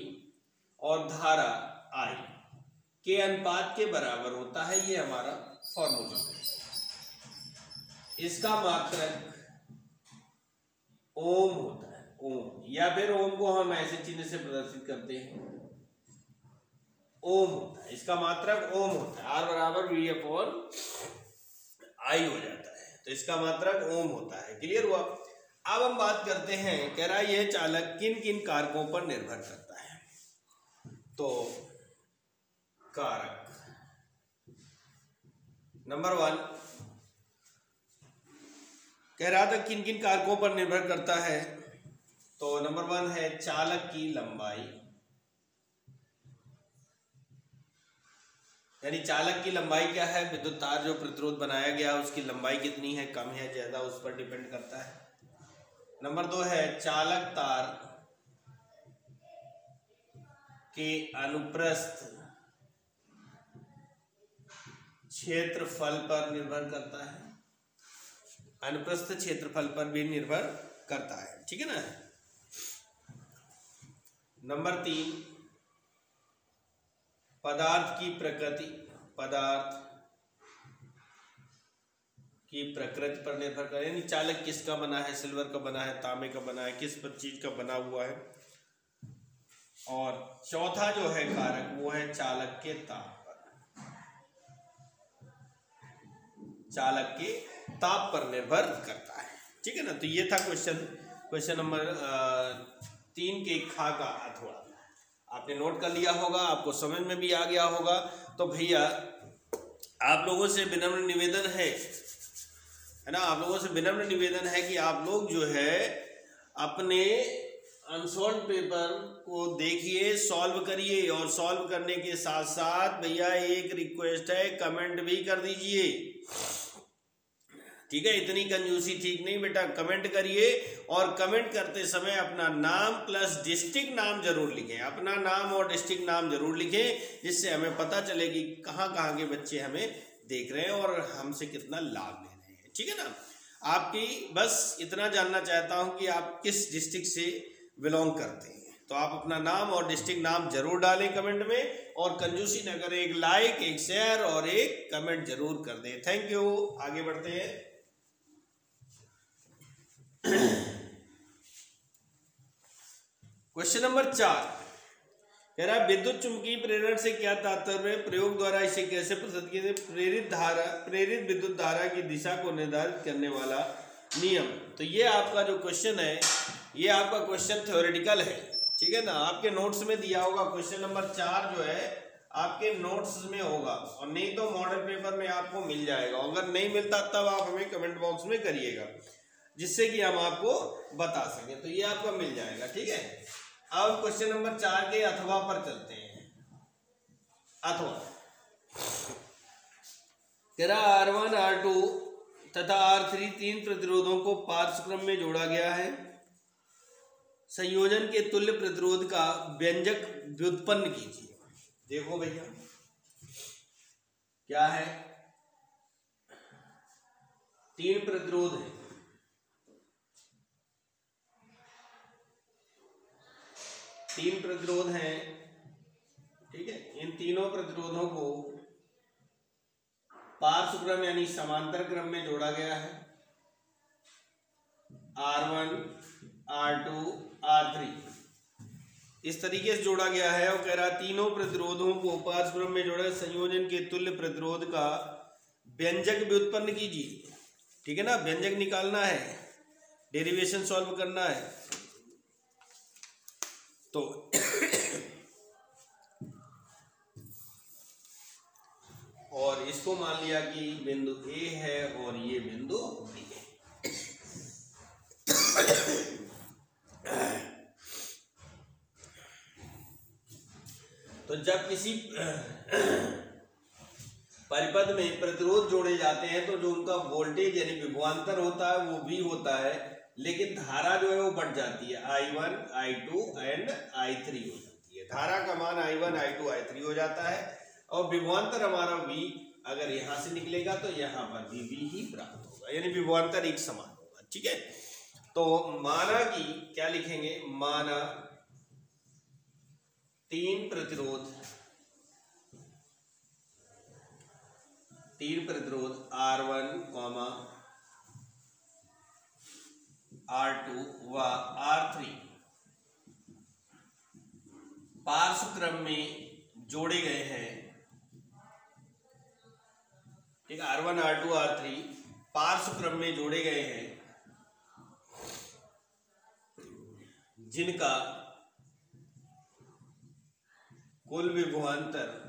और धारा I के अनुपात के बराबर होता है। ये हमारा फॉर्मूला है। इसका मात्रक ओम होता है, ओम, या फिर ओम को हम ऐसे चिन्ह से प्रदर्शित करते हैं, ओम होता है। इसका मात्रक ओम होता है। R बराबर V अपॉन I हो जाता है, तो इसका मात्रक ओम होता है। क्लियर हुआ। अब हम बात करते हैं, कह रहा है यह चालक किन किन कारकों पर निर्भर करता है। तो कारक नंबर 1 कह रहा था किन किन कारकों पर निर्भर करता है। तो नंबर 1 है चालक की लंबाई, यानी चालक की लंबाई क्या है, विद्युत तार जो प्रतिरोध बनाया गया उसकी लंबाई कितनी है, कम है ज्यादा, उस पर डिपेंड करता है। नंबर 2 है चालक तार के अनुप्रस्थ क्षेत्रफल पर निर्भर करता है, अनुप्रस्थ क्षेत्रफल पर भी निर्भर करता है। ठीक है ना। नंबर 3 पदार्थ की प्रकृति, पदार्थ की प्रकृति पर निर्भर करे, यानी चालक किसका बना है, सिल्वर का बना है, तांबे का बना है, किस चीज का बना हुआ है। और चौथा जो है कारक वो है चालक के ताप पर, चालक के ताप पर निर्भर करता है। ठीक है ना। तो ये था क्वेश्चन नंबर 3 के खा का अथवा। आपने नोट कर लिया होगा, आपको समझ में भी आ गया होगा। तो भैया आप लोगों से विनम्र निवेदन है ना, आप लोगों से विनम्र निवेदन है कि आप लोग जो है अपने अनसॉल्व पेपर को देखिए, सॉल्व करिए, और सॉल्व करने के साथ साथ भैया एक रिक्वेस्ट है, कमेंट भी कर दीजिए। ठीक है, इतनी कंजूसी ठीक नहीं बेटा, कमेंट करिए, और कमेंट करते समय अपना नाम प्लस डिस्ट्रिक्ट नाम जरूर लिखें, अपना नाम और डिस्ट्रिक्ट नाम जरूर लिखें, जिससे हमें पता चले कि कहाँ कहाँ के बच्चे हमें देख रहे हैं और हमसे कितना लाभ ले रहे हैं। ठीक है ना। आपकी बस इतना जानना चाहता हूँ कि आप किस डिस्ट्रिक्ट से बिलोंग करते हैं। तो आप अपना नाम और डिस्ट्रिक्ट नाम जरूर डालें कमेंट में, और कंजूसी न करें, एक लाइक, एक शेयर और एक कमेंट जरूर कर दें। Thank you. आगे बढ़ते हैं। क्वेश्चन नंबर 4 कह रहा है विद्युत चुंबकीय प्रेरण से क्या तात्पर्य, प्रयोग द्वारा इसे कैसे प्रस्तुत किया, प्रेरित विद्युत धारा की दिशा को निर्धारित करने वाला नियम। तो ये आपका जो क्वेश्चन है, ये आपका क्वेश्चन थ्योरेटिकल है। ठीक है ना। आपके नोट्स में दिया होगा, क्वेश्चन नंबर 4 जो है आपके नोट्स में होगा, और नहीं तो मॉडल पेपर में आपको मिल जाएगा। अगर नहीं मिलता तब आप हमें कमेंट बॉक्स में करिएगा, जिससे कि हम आपको बता सकें। तो ये आपको मिल जाएगा। ठीक है। अब क्वेश्चन नंबर 4 के अथवा पर चलते हैं। अथवा तेरा R1 R2 तथा R3 तीन प्रतिरोधों को पार्श्वक्रम में जोड़ा गया है। संयोजन के तुल्य प्रतिरोध का व्यंजक व्युत्पन्न कीजिए। देखो भैया क्या है, तीन प्रतिरोध है, तीन प्रतिरोध हैं। ठीक है। इन तीनों प्रतिरोधों को पार्श्व क्रम यानी समांतर क्रम में जोड़ा गया है। R1 R2 R3 इस तरीके से जोड़ा गया है, और कह रहा तीनों प्रतिरोधों को पार्श्व क्रम में जोड़ा, संयोजन के तुल्य प्रतिरोध का व्यंजक व्युत्पन्न कीजिए। ठीक है ना। व्यंजक निकालना है, डेरिवेशन सॉल्व करना है। तो और इसको मान लिया कि बिंदु A है और ये बिंदु B है। तो जब किसी परिपथ में प्रतिरोध जोड़े जाते हैं तो जो उनका वोल्टेज यानी विभवांतर होता है वो V होता है, लेकिन धारा जो है वो बढ़ जाती है, I1, I2 एंड I3 हो जाती है। धारा का मान I1, I2, I3 हो जाता है और विभवांतर हमारा V अगर यहाँ से निकलेगा तो यहाँ पर भी V ही प्राप्त होगा, यानी विभवांतर एक समान होगा। ठीक है, तो माना कि क्या लिखेंगे, माना 3 प्रतिरोध R1, R2 व R3 पार्श्व क्रम में जोड़े गए हैं। ठीक, R1, R2, R3 पार्श्व क्रम में जोड़े गए हैं, जिनका कुल विभवांतर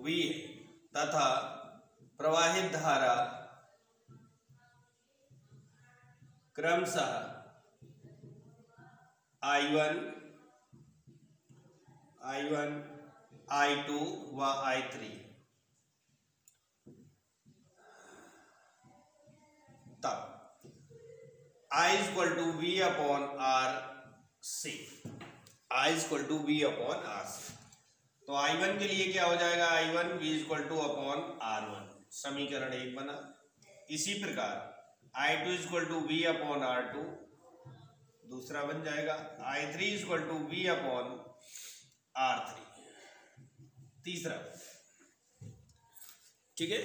V तथा प्रवाहित धारा क्रमशः I1, I2 व I3 तब I equal to V upon R C, I equal to V upon R C। तो I1 के लिए क्या हो जाएगा, I1 V equal two upon R1, समीकरण 1 बना। इसी प्रकार I2 equal to V upon R2 दूसरा बन जाएगा, I3 equal to V upon R3 तीसरा। ठीक है,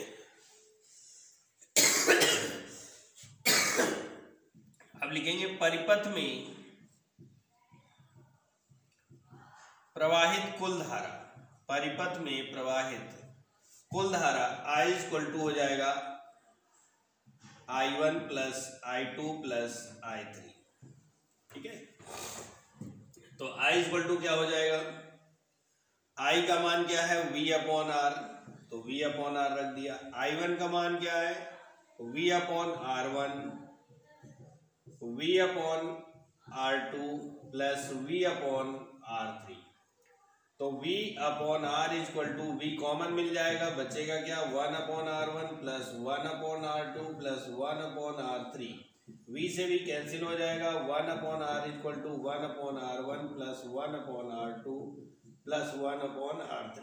अब लिखेंगे परिपथ में प्रवाहित कुल धारा, परिपथ में प्रवाहित कुल धारा I इक्वल टू हो जाएगा I1 plus I2 plus I3। ठीक है, तो I इक्वल टू क्या हो जाएगा, I का मान क्या है V अपॉन R, तो V अपॉन R रख दिया। I1 का मान क्या है V upon R1, V upon R2 plus V upon R3। तो V upon R equal to V common मिल जाएगा, बचेगा क्या 1 upon R1 plus 1 upon R2 plus 1 upon R3। V से भी कैंसिल हो जाएगा, 1 upon R equal to 1 upon R1 plus 1 upon R2 plus 1 upon R3।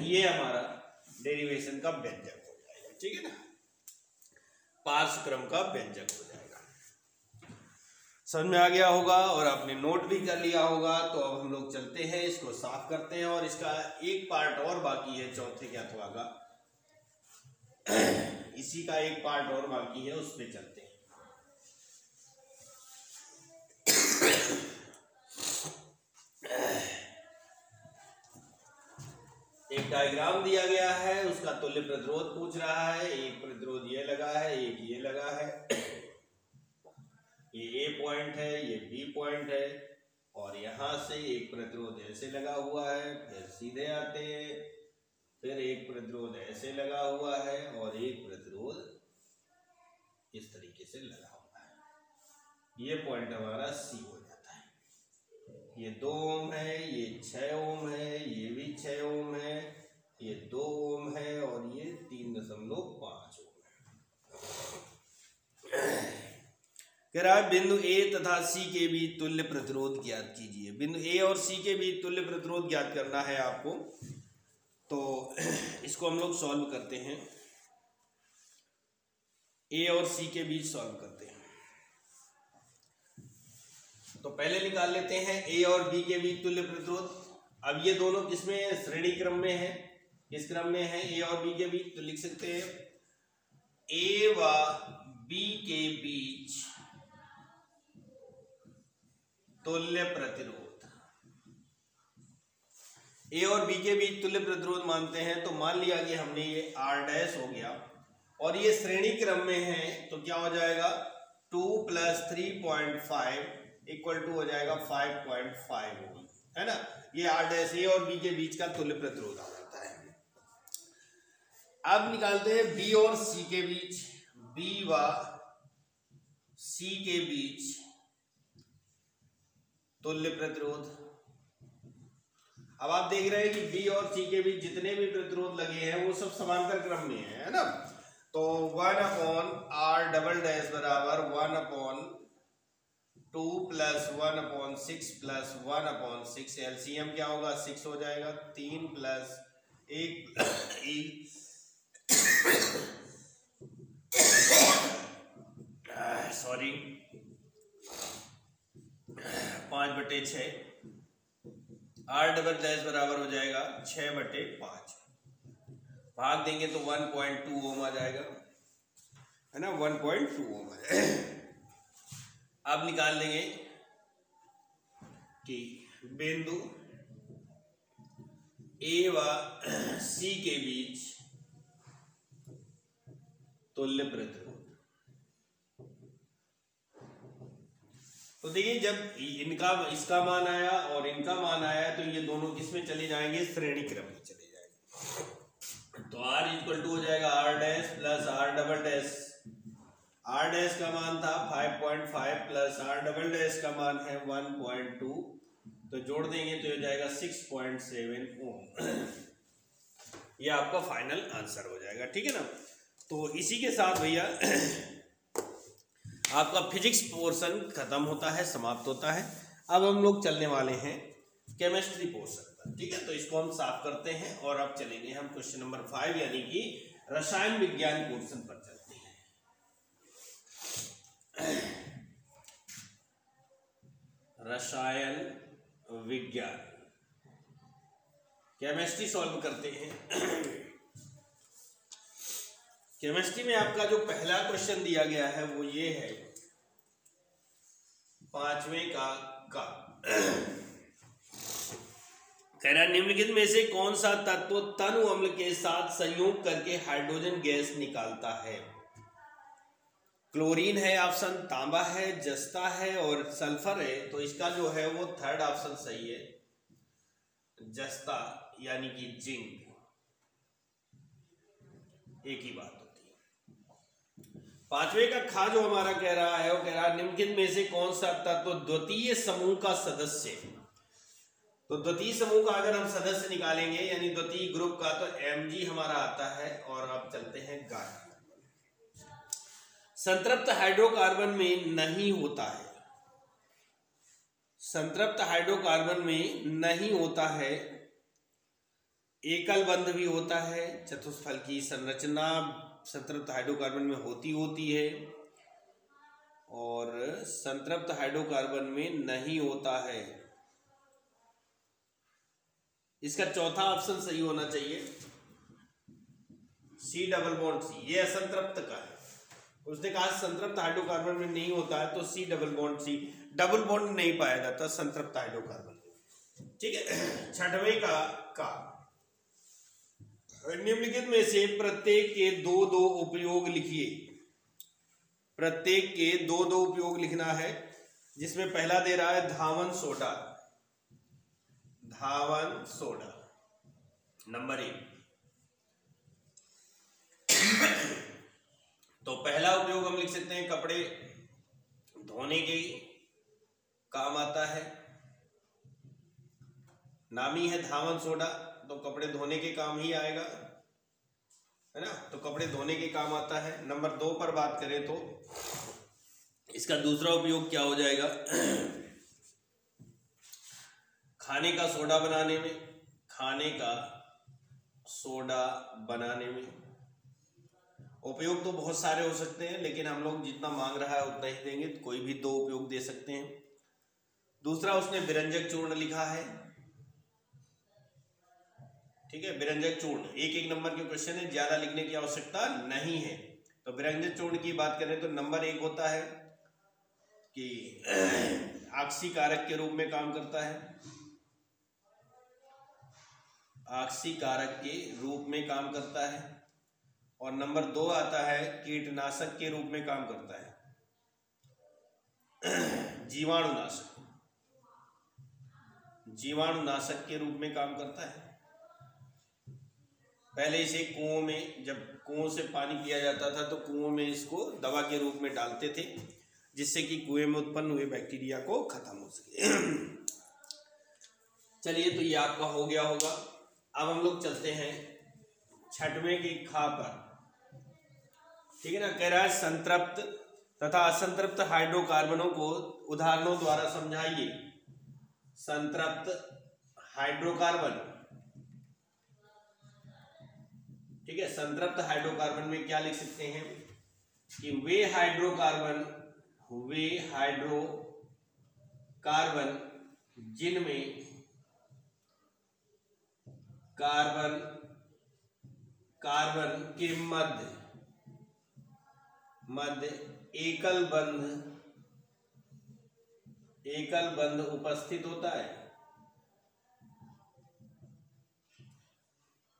ये हमारा डेरिवेशन का व्यंजक हो जाएगा। ठीक है ना, पार्श्व क्रम का व्यंजक हो जाएगा। समझ में आ गया होगा और आपने नोट भी कर लिया होगा। तो अब हम लोग चलते हैं, इसको साफ करते हैं और इसका एक पार्ट और बाकी है चौथे अथवा का, इसी का एक पार्ट और बाकी है, उस पे चलते हैं। एक डायग्राम दिया गया है, उसका तुल्य प्रतिरोध पूछ रहा है। एक प्रतिरोध ये लगा है, एक ये लगा है, ये A पॉइंट है, ये B पॉइंट है, और यहाँ से एक प्रतिरोध ऐसे लगा हुआ है, फिर सीधे आते हैं, फिर एक प्रतिरोध ऐसे लगा हुआ है और एक प्रतिरोध इस तरीके से लगा हुआ है। ये पॉइंट हमारा C हो जाता है। ये 2 ओम है, ये 6 ओम है, ये भी 6 ओम है, ये 2 ओम है और ये 3.5 ओम है। कह रहा है बिंदु A तथा C के बीच तुल्य प्रतिरोध ज्ञात कीजिए। बिंदु A और C के बीच तुल्य प्रतिरोध ज्ञात करना है आपको। तो इसको हम लोग सॉल्व करते हैं, A और C के बीच सॉल्व करते हैं। तो पहले निकाल लेते हैं A और B के बीच तुल्य प्रतिरोध। अब ये दोनों किसमें है, श्रेणी क्रम में है। किस क्रम में है A और B के बीच, तो लिख सकते हैं A व B के बीच तुल्य प्रतिरोध। A और B के बीच तुल्य प्रतिरोध मानते हैं, तो मान लिया कि हमने ये R डैश हो गया और ये श्रेणी क्रम में है, तो क्या हो जाएगा 2 + 3.5 इक्वल टू हो जाएगा 5.5 ओम, है ना। ये R डैश A और B के बीच का तुल्य प्रतिरोध आ जाता है। अब निकालते हैं B और C के बीच, B व C के बीच तुल्य प्रतिरोध। अब आप देख रहे हैं कि बी और सी के बीच जितने भी प्रतिरोध लगे हैं वो सब समांतर क्रम में है ना। तो 1/r डबल डैश बराबर 1/2 प्लस 1/6 प्लस 1/6, एलसीएम क्या होगा 6 हो जाएगा, 3 plus 1 sorry 5/6, r double dash बराबर हो जाएगा 6/5, भाग देंगे तो 1.2 ओम आ जाएगा, है ना, 1.2 ओम आ जाएगा। अब निकाल लेंगे कि बिंदु ए व सी के बीच तुल्य प्रतिरोध। तो देखिए जब इनका इसका मान आया और इनका मान आया तो ये दोनों किसमें चले जाएंगे, श्रेणी क्रम में चले जाएंगे। तो r इक्वल टू हो जाएगा r dash plus r double dash, r dash का मान था 5.5 प्लस r डबल डैश का मान है 1.2, तो जोड़ देंगे तो हो जाएगा 6.7 ओम। ये आपका फाइनल आंसर हो जाएगा, ठीक है ना। तो इसी के साथ भैया आपका फिजिक्स पोर्शन खत्म होता है, समाप्त होता है। अब हम लोग चलने वाले हैं केमिस्ट्री पोर्शन पर, ठीक है। तो इसको हम साफ करते हैं और अब चलेंगे हम क्वेश्चन नंबर 5 यानी कि रसायन विज्ञान पोर्शन पर चलते हैं। रसायन विज्ञान केमिस्ट्री सॉल्व करते हैं। केमिस्ट्री में आपका जो पहला क्वेश्चन दिया गया है वो ये है 5वें का कह रहा निम्नलिखित में से कौन सा तत्व तनु अम्ल के साथ संयोग करके हाइड्रोजन गैस निकालता है। क्लोरीन है ऑप्शन, तांबा है, जस्ता है और सल्फर है। तो इसका जो है वो थर्ड ऑप्शन सही है, जस्ता यानी कि जिंक, एक ही बात होती है। 5वें का खा जो हमारा कह रहा है वो कह रहा है निम्नलिखित में से कौन सा तत्व द्वितीय समूह का सदस्य। तो द्वितीय समूह का अगर हम सदस्य निकालेंगे यानी द्वितीय ग्रुप का तो Mg हमारा आता है। और अब चलते हैं गाढ़ा। संतृप्त हाइड्रोकार्बन में नहीं होता है, संतृप्त हाइड्रोकार्बन में नहीं होता है, एकल बंध भी होता है, चतुष्फल की संरचना संतृप्त हाइड्रोकार्बन में होती है और संतृप्त हाइड्रोकार्बन में नहीं होता है। इसका चौथा ऑप्शन सही होना चाहिए, सी डबल बॉन्ड सी। ये असंतृप्त का है, उसने कहा संतृप्त हाइड्रोकार्बन में नहीं होता है तो C double bond C, double bond नहीं पाया जाता संतृप्त हाइड्रोकार्बन, ठीक है। 6वें का निम्नलिखित में से प्रत्येक के दो दो उपयोग लिखिए। प्रत्येक के दो दो उपयोग लिखना है, जिसमें पहला दे रहा है धावन सोडा, धावन सोडा नंबर 1। तो पहला उपयोग हम लिख सकते हैं कपड़े धोने के काम आता है, नामी है धावन सोडा तो कपड़े धोने के काम ही आएगा, है ना। तो कपड़े धोने के काम आता है। नंबर 2 पर बात करें तो इसका दूसरा उपयोग क्या हो जाएगा, खाने का सोडा बनाने में, खाने का सोडा बनाने में। उपयोग तो बहुत सारे हो सकते हैं लेकिन हम लोग जितना मांग रहा है उतना ही देंगे, तो कोई भी 2 उपयोग दे सकते हैं। दूसरा उसने विरंजक चूर्ण लिखा है, ठीक है। विरंजक चूर्ण 1-1 नंबर के क्वेश्चन है, ज्यादा लिखने की आवश्यकता नहीं है। तो विरंजक चूर्ण की बात करें तो नंबर 1 होता है कि ऑक्सीकारक के रूप में काम करता है, ऑक्सीकारक के रूप में काम करता है। और नंबर 2 आता है कीटनाशक के रूप में काम करता है, जीवाणुनाशक, जीवाणुनाशक के रूप में काम करता है। पहले इसे कुओं में, जब कुओं से पानी पिया जाता था तो कुओं में इसको दवा के रूप में डालते थे, जिससे कि कुएं में उत्पन्न हुए बैक्टीरिया को खत्म हो सके। चलिए, तो ये आपका हो गया होगा। अब हम लोग चलते हैं छठवें के खा पर। ठीक है ना। कह रहा है संतृप्त तथा असंतृप्त हाइड्रोकार्बनों को उदाहरणों द्वारा समझाइए। संतृप्त हाइड्रोकार्बन, ठीक है, संतृप्त हाइड्रोकार्बन में क्या लिख सकते हैं कि वे हाइड्रोकार्बन जिनमें कार्बन के मध्य एकल बंध उपस्थित होता है।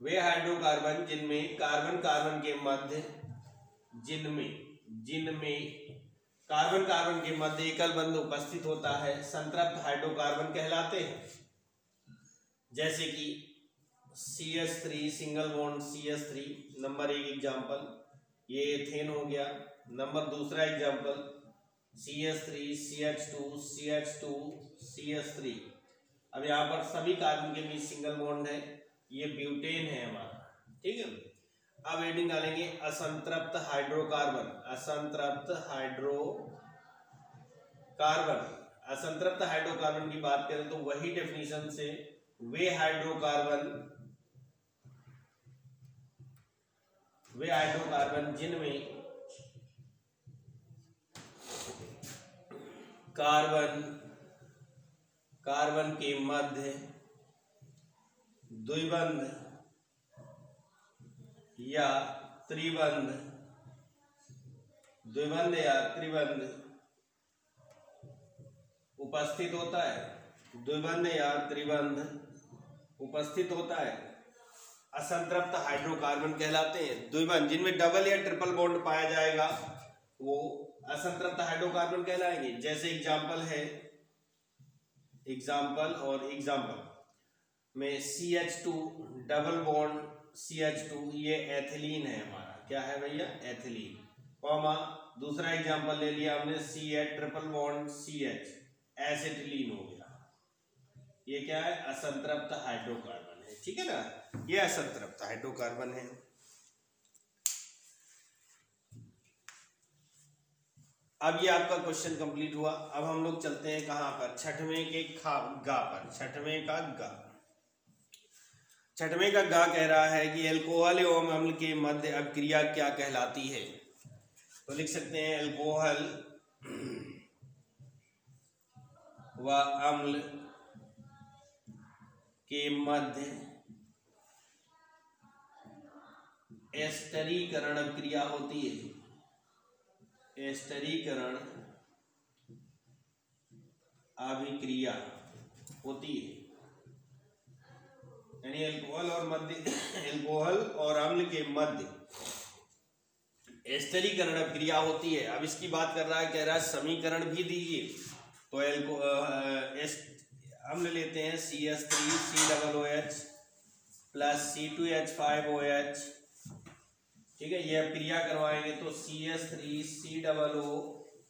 वे हाइड्रोकार्बन जिनमें कार्बन के मध्य कार्बन के मध्य एकल बंध उपस्थित होता है, संतृप्त हाइड्रोकार्बन कहलाते हैं। जैसे कि CH3 single bond CH3 number 1 example, ये एथेन हो गया। नंबर दूसरा example CH3 CH2 CH2 CH3। अब यहाँ पर सभी कार्बन के बीच सिंगल बॉन्ड है, ये ब्यूटेन है हमारा। ठीक है। अब हेडिंग डालेंगे असंतृप्त हाइड्रोकार्बन। असंतृप्त हाइड्रोकार्बन की बात करें तो वही डेफिनेशन से वे हाइड्रोकार्बन जिनमें कार्बन के मध्य द्विबंध या त्रिबंध उपस्थित होता है। द्विबंध या त्रिबंध उपस्थित होता है, असंतृप्त हाइड्रोकार्बन कहलाते हैं। द्विबंध जिनमें डबल या ट्रिपल बॉन्ड पाया जाएगा वो असंतृप्त हाइड्रोकार्बन कहलाएंगे। जैसे एग्जाम्पल है, एग्जाम्पल में CH2 डबल बॉन्ड CH2, ये एथिलीन है हमारा। क्या है भैया? एथिलीन। कॉमा दूसरा एग्जाम्पल ले लिया हमने CH triple bond CH, acetylene हो गया। ये क्या है? असंतृप्त हाइड्रोकार्बन है। ठीक है ना, ये असंतृप्त हाइड्रोकार्बन है। अब ये आपका क्वेश्चन कंप्लीट हुआ। अब हम लोग चलते हैं कहाँ पर? छठवें के गा पर। छठवें का गा कह रहा है कि एल्कोहल एवं अम्ल के मध्य अभिक्रिया क्या कहलाती है? तो लिख सकते हैं एल्कोहल व अम्ल के मध्य एस्टरीकरण अभिक्रिया होती है। एस्टरीकरण अभिक्रिया होती है, यानी एल्कोहल और अम्ल के मध्य एस्टरीकरण अभिक्रिया होती है। अब इसकी बात कर रहा है, कह रहा है समीकरण भी दीजिए। तो अम्ल लेते हैं CH3COOH प्लस C2H5OH। ठीक है, ये अभिक्रिया करवाएंगे तो CH3COO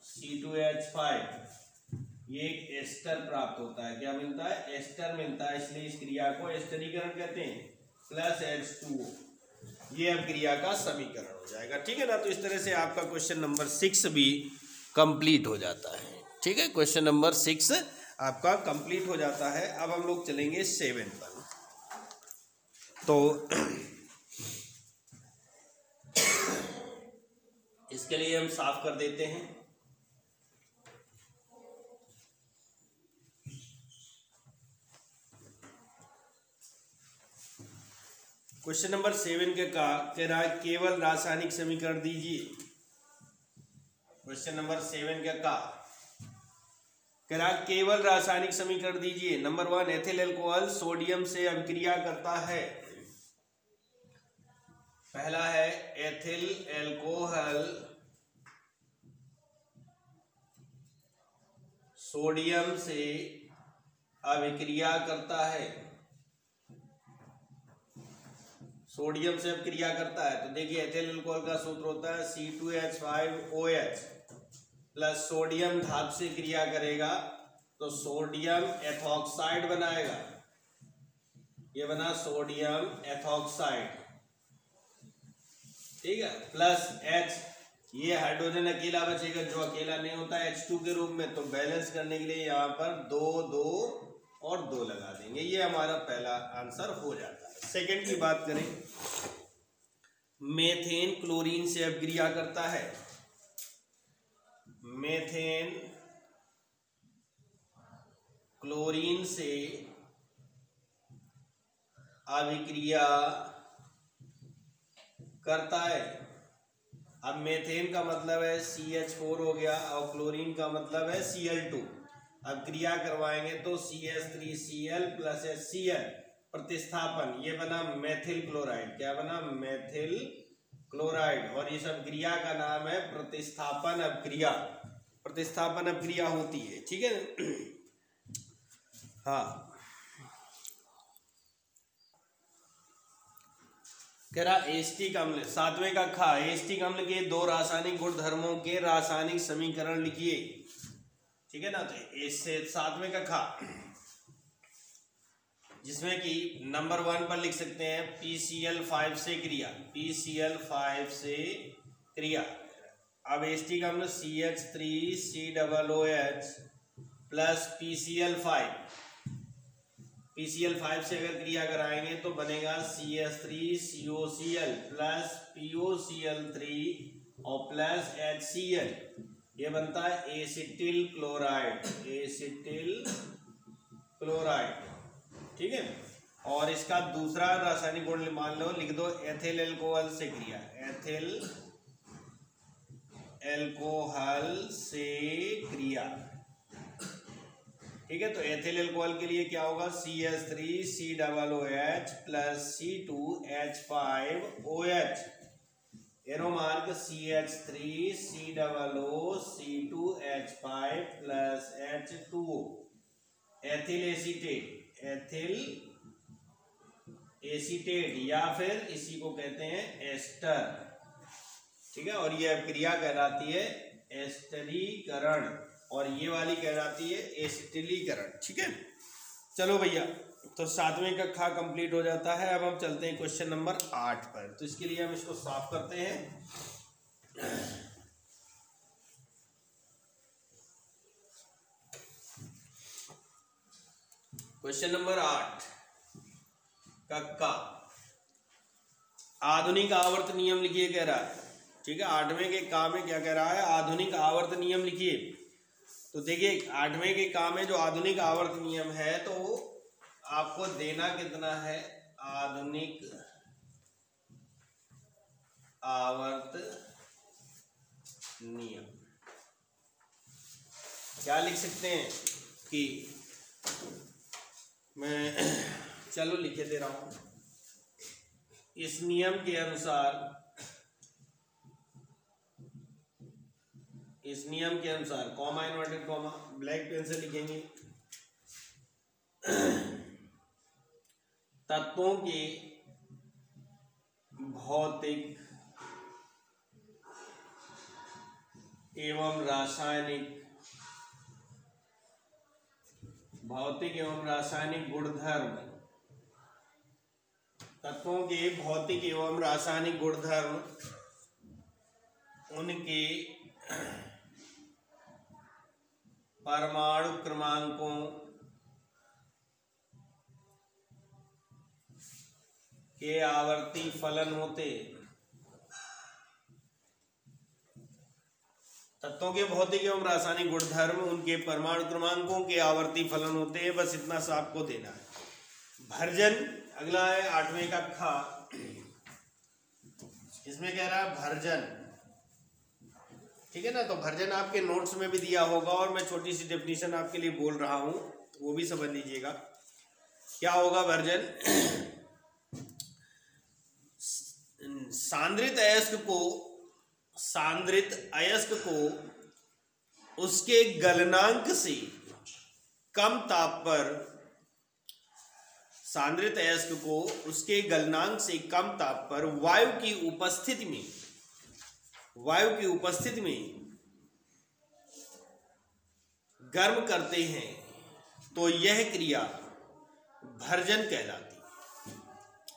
C2H5, ये एक एस्टर प्राप्त होता है। क्या मिलता है? एस्टर मिलता है, इसलिए इस क्रिया को एस्टरीकरण कहते हैं। प्लस H2O, ये अभिक्रिया का समीकरण हो जाएगा। ठीक है ना। तो इस तरह से आपका क्वेश्चन नंबर 6 भी कंप्लीट हो जाता है। ठीक है, क्वेश्चन नंबर 6 आपका कंप्लीट हो जाता है। अब हम लोग चलेंगे 7 पर। तो इसके लिए हम साफ कर देते हैं। क्वेश्चन नंबर 7 के का कह रहा है केवल रासायनिक समीकरण दीजिए। क्वेश्चन नंबर 7 के का कह रहा है केवल रासायनिक समीकरण दीजिए। नंबर 1, एथिल एल्कोहल सोडियम से अभिक्रिया करता है। पहला है एथिल एल्कोहल सोडियम से अभिक्रिया करता है। सोडियम से अभिक्रिया करता है तो देखिए एथिल एल्कोहल का सूत्र होता है C2H5OH प्लस सोडियम धातु से क्रिया करेगा तो सोडियम एथॉक्साइड बनाएगा। ये बना सोडियम एथॉक्साइड, ठीक है, प्लस H, ये हाइड्रोजन अकेला बचेगा जो अकेला नहीं होता H2 के रूप में, तो बैलेंस करने के लिए यहाँ पर 2 2 और 2 लगा देंगे। ये हमारा पहला आंसर हो जाता है। सेकंड की बात करें, मेथेन क्लोरीन से अभिक्रिया करता है। मेथेन क्लोरीन से अभिक्रिया करता है। अब मेथेन का मतलब है CH4 हो गया और क्लोरीन का मतलब है Cl2। अब क्रिया करवाएंगे तो CH3Cl प्लस HCl, प्रतिस्थापन, ये बना मेथिल क्लोराइड। क्या बना? Methyl chloride. और ये सब क्रिया का नाम है प्रतिस्थापन अभिक्रिया। प्रतिस्थापन अभिक्रिया होती है, ठीक है। हाँ, कह रहा एसिटिक अम्ल, 7वें का खा, एसिटिक अम्ल के 2 रासायनिक गुणधर्मों के रासायनिक समीकरण लिखिए, ठीक है ना। तो इससे 7वें का खा, जिसमें कि नंबर 1 पर लिख सकते हैं PCl5 से क्रिया, PCl5 से क्रिया। अब एसिटिक अम्ल CH3COOH प्लस PCl5 से अगर क्रिया कराएंगे तो बनेगा CH3COCl प्लस POCl3 और प्लस HCl, ये बनता है एसिटिल क्लोराइड, एसिटिल क्लोराइड, ठीक है। और इसका दूसरा रासायनिक गुण मान लो, लिख दो एथिल एल्कोहल से क्रिया, एथिल एल्कोहल से क्रिया, ठीक है। तो एथिल एल्कोहल के लिए क्या होगा? CH3COOH plus C2H5OH, arrow mark CH3COOC2H5 plus H2O, ethyl acetate, ethyl acetate या फिर इसी को कहते हैं एस्टर, ठीक है। और ये क्रिया कहलाती है एस्टरीकरण और ये वाली कहलाती है एसिटिलीकरण, ठीक है। चलो भैया, तो 7वें का खा कंप्लीट हो जाता है। अब हम चलते हैं क्वेश्चन नंबर 8 पर। तो इसके लिए हम इसको साफ करते हैं। क्वेश्चन नंबर 8 का आधुनिक आवर्त नियम लिखिए कह रहा है, ठीक है। 8वें के का में क्या कह रहा है? आधुनिक आवर्त नियम लिखिए। तो देखिए 8वें के का में जो आधुनिक आवर्त नियम है, तो आपको देना कितना है? आधुनिक आवर्त नियम क्या लिख सकते हैं कि मैं चलो लिखे दे रहा हूं, इस नियम के अनुसार, इस नियम के अनुसार, comma inverted comma, black pen से लिखेंगे, तत्वों के भौतिक एवं रासायनिक, भौतिक एवं रासायनिक गुणधर्म, तत्वों के भौतिक एवं रासायनिक गुणधर्म उनके परमाणु क्रमांकों के आवर्ती फलन होते। तत्वों के भौतिक एवं रासायनिक गुणधर्म उनके परमाणु क्रमांकों के आवर्ती फलन होते हैं। बस इतना सा आपको देना है। भर्जन अगला है 8वें का खा, इसमें कह रहा है भर्जन, ठीक है ना। तो भर्जन आपके नोट्स में भी दिया होगा और मैं छोटी सी डेफिनेशन आपके लिए बोल रहा हूं, वो भी समझ लीजिएगा। क्या होगा भर्जन? सांद्रित अयस्क को उसके गलनांक से कम ताप पर, सांद्रित अयस्क को उसके गलनांक से कम ताप पर वायु की उपस्थिति में गर्म करते हैं तो यह क्रिया भर्जन कहलाती है।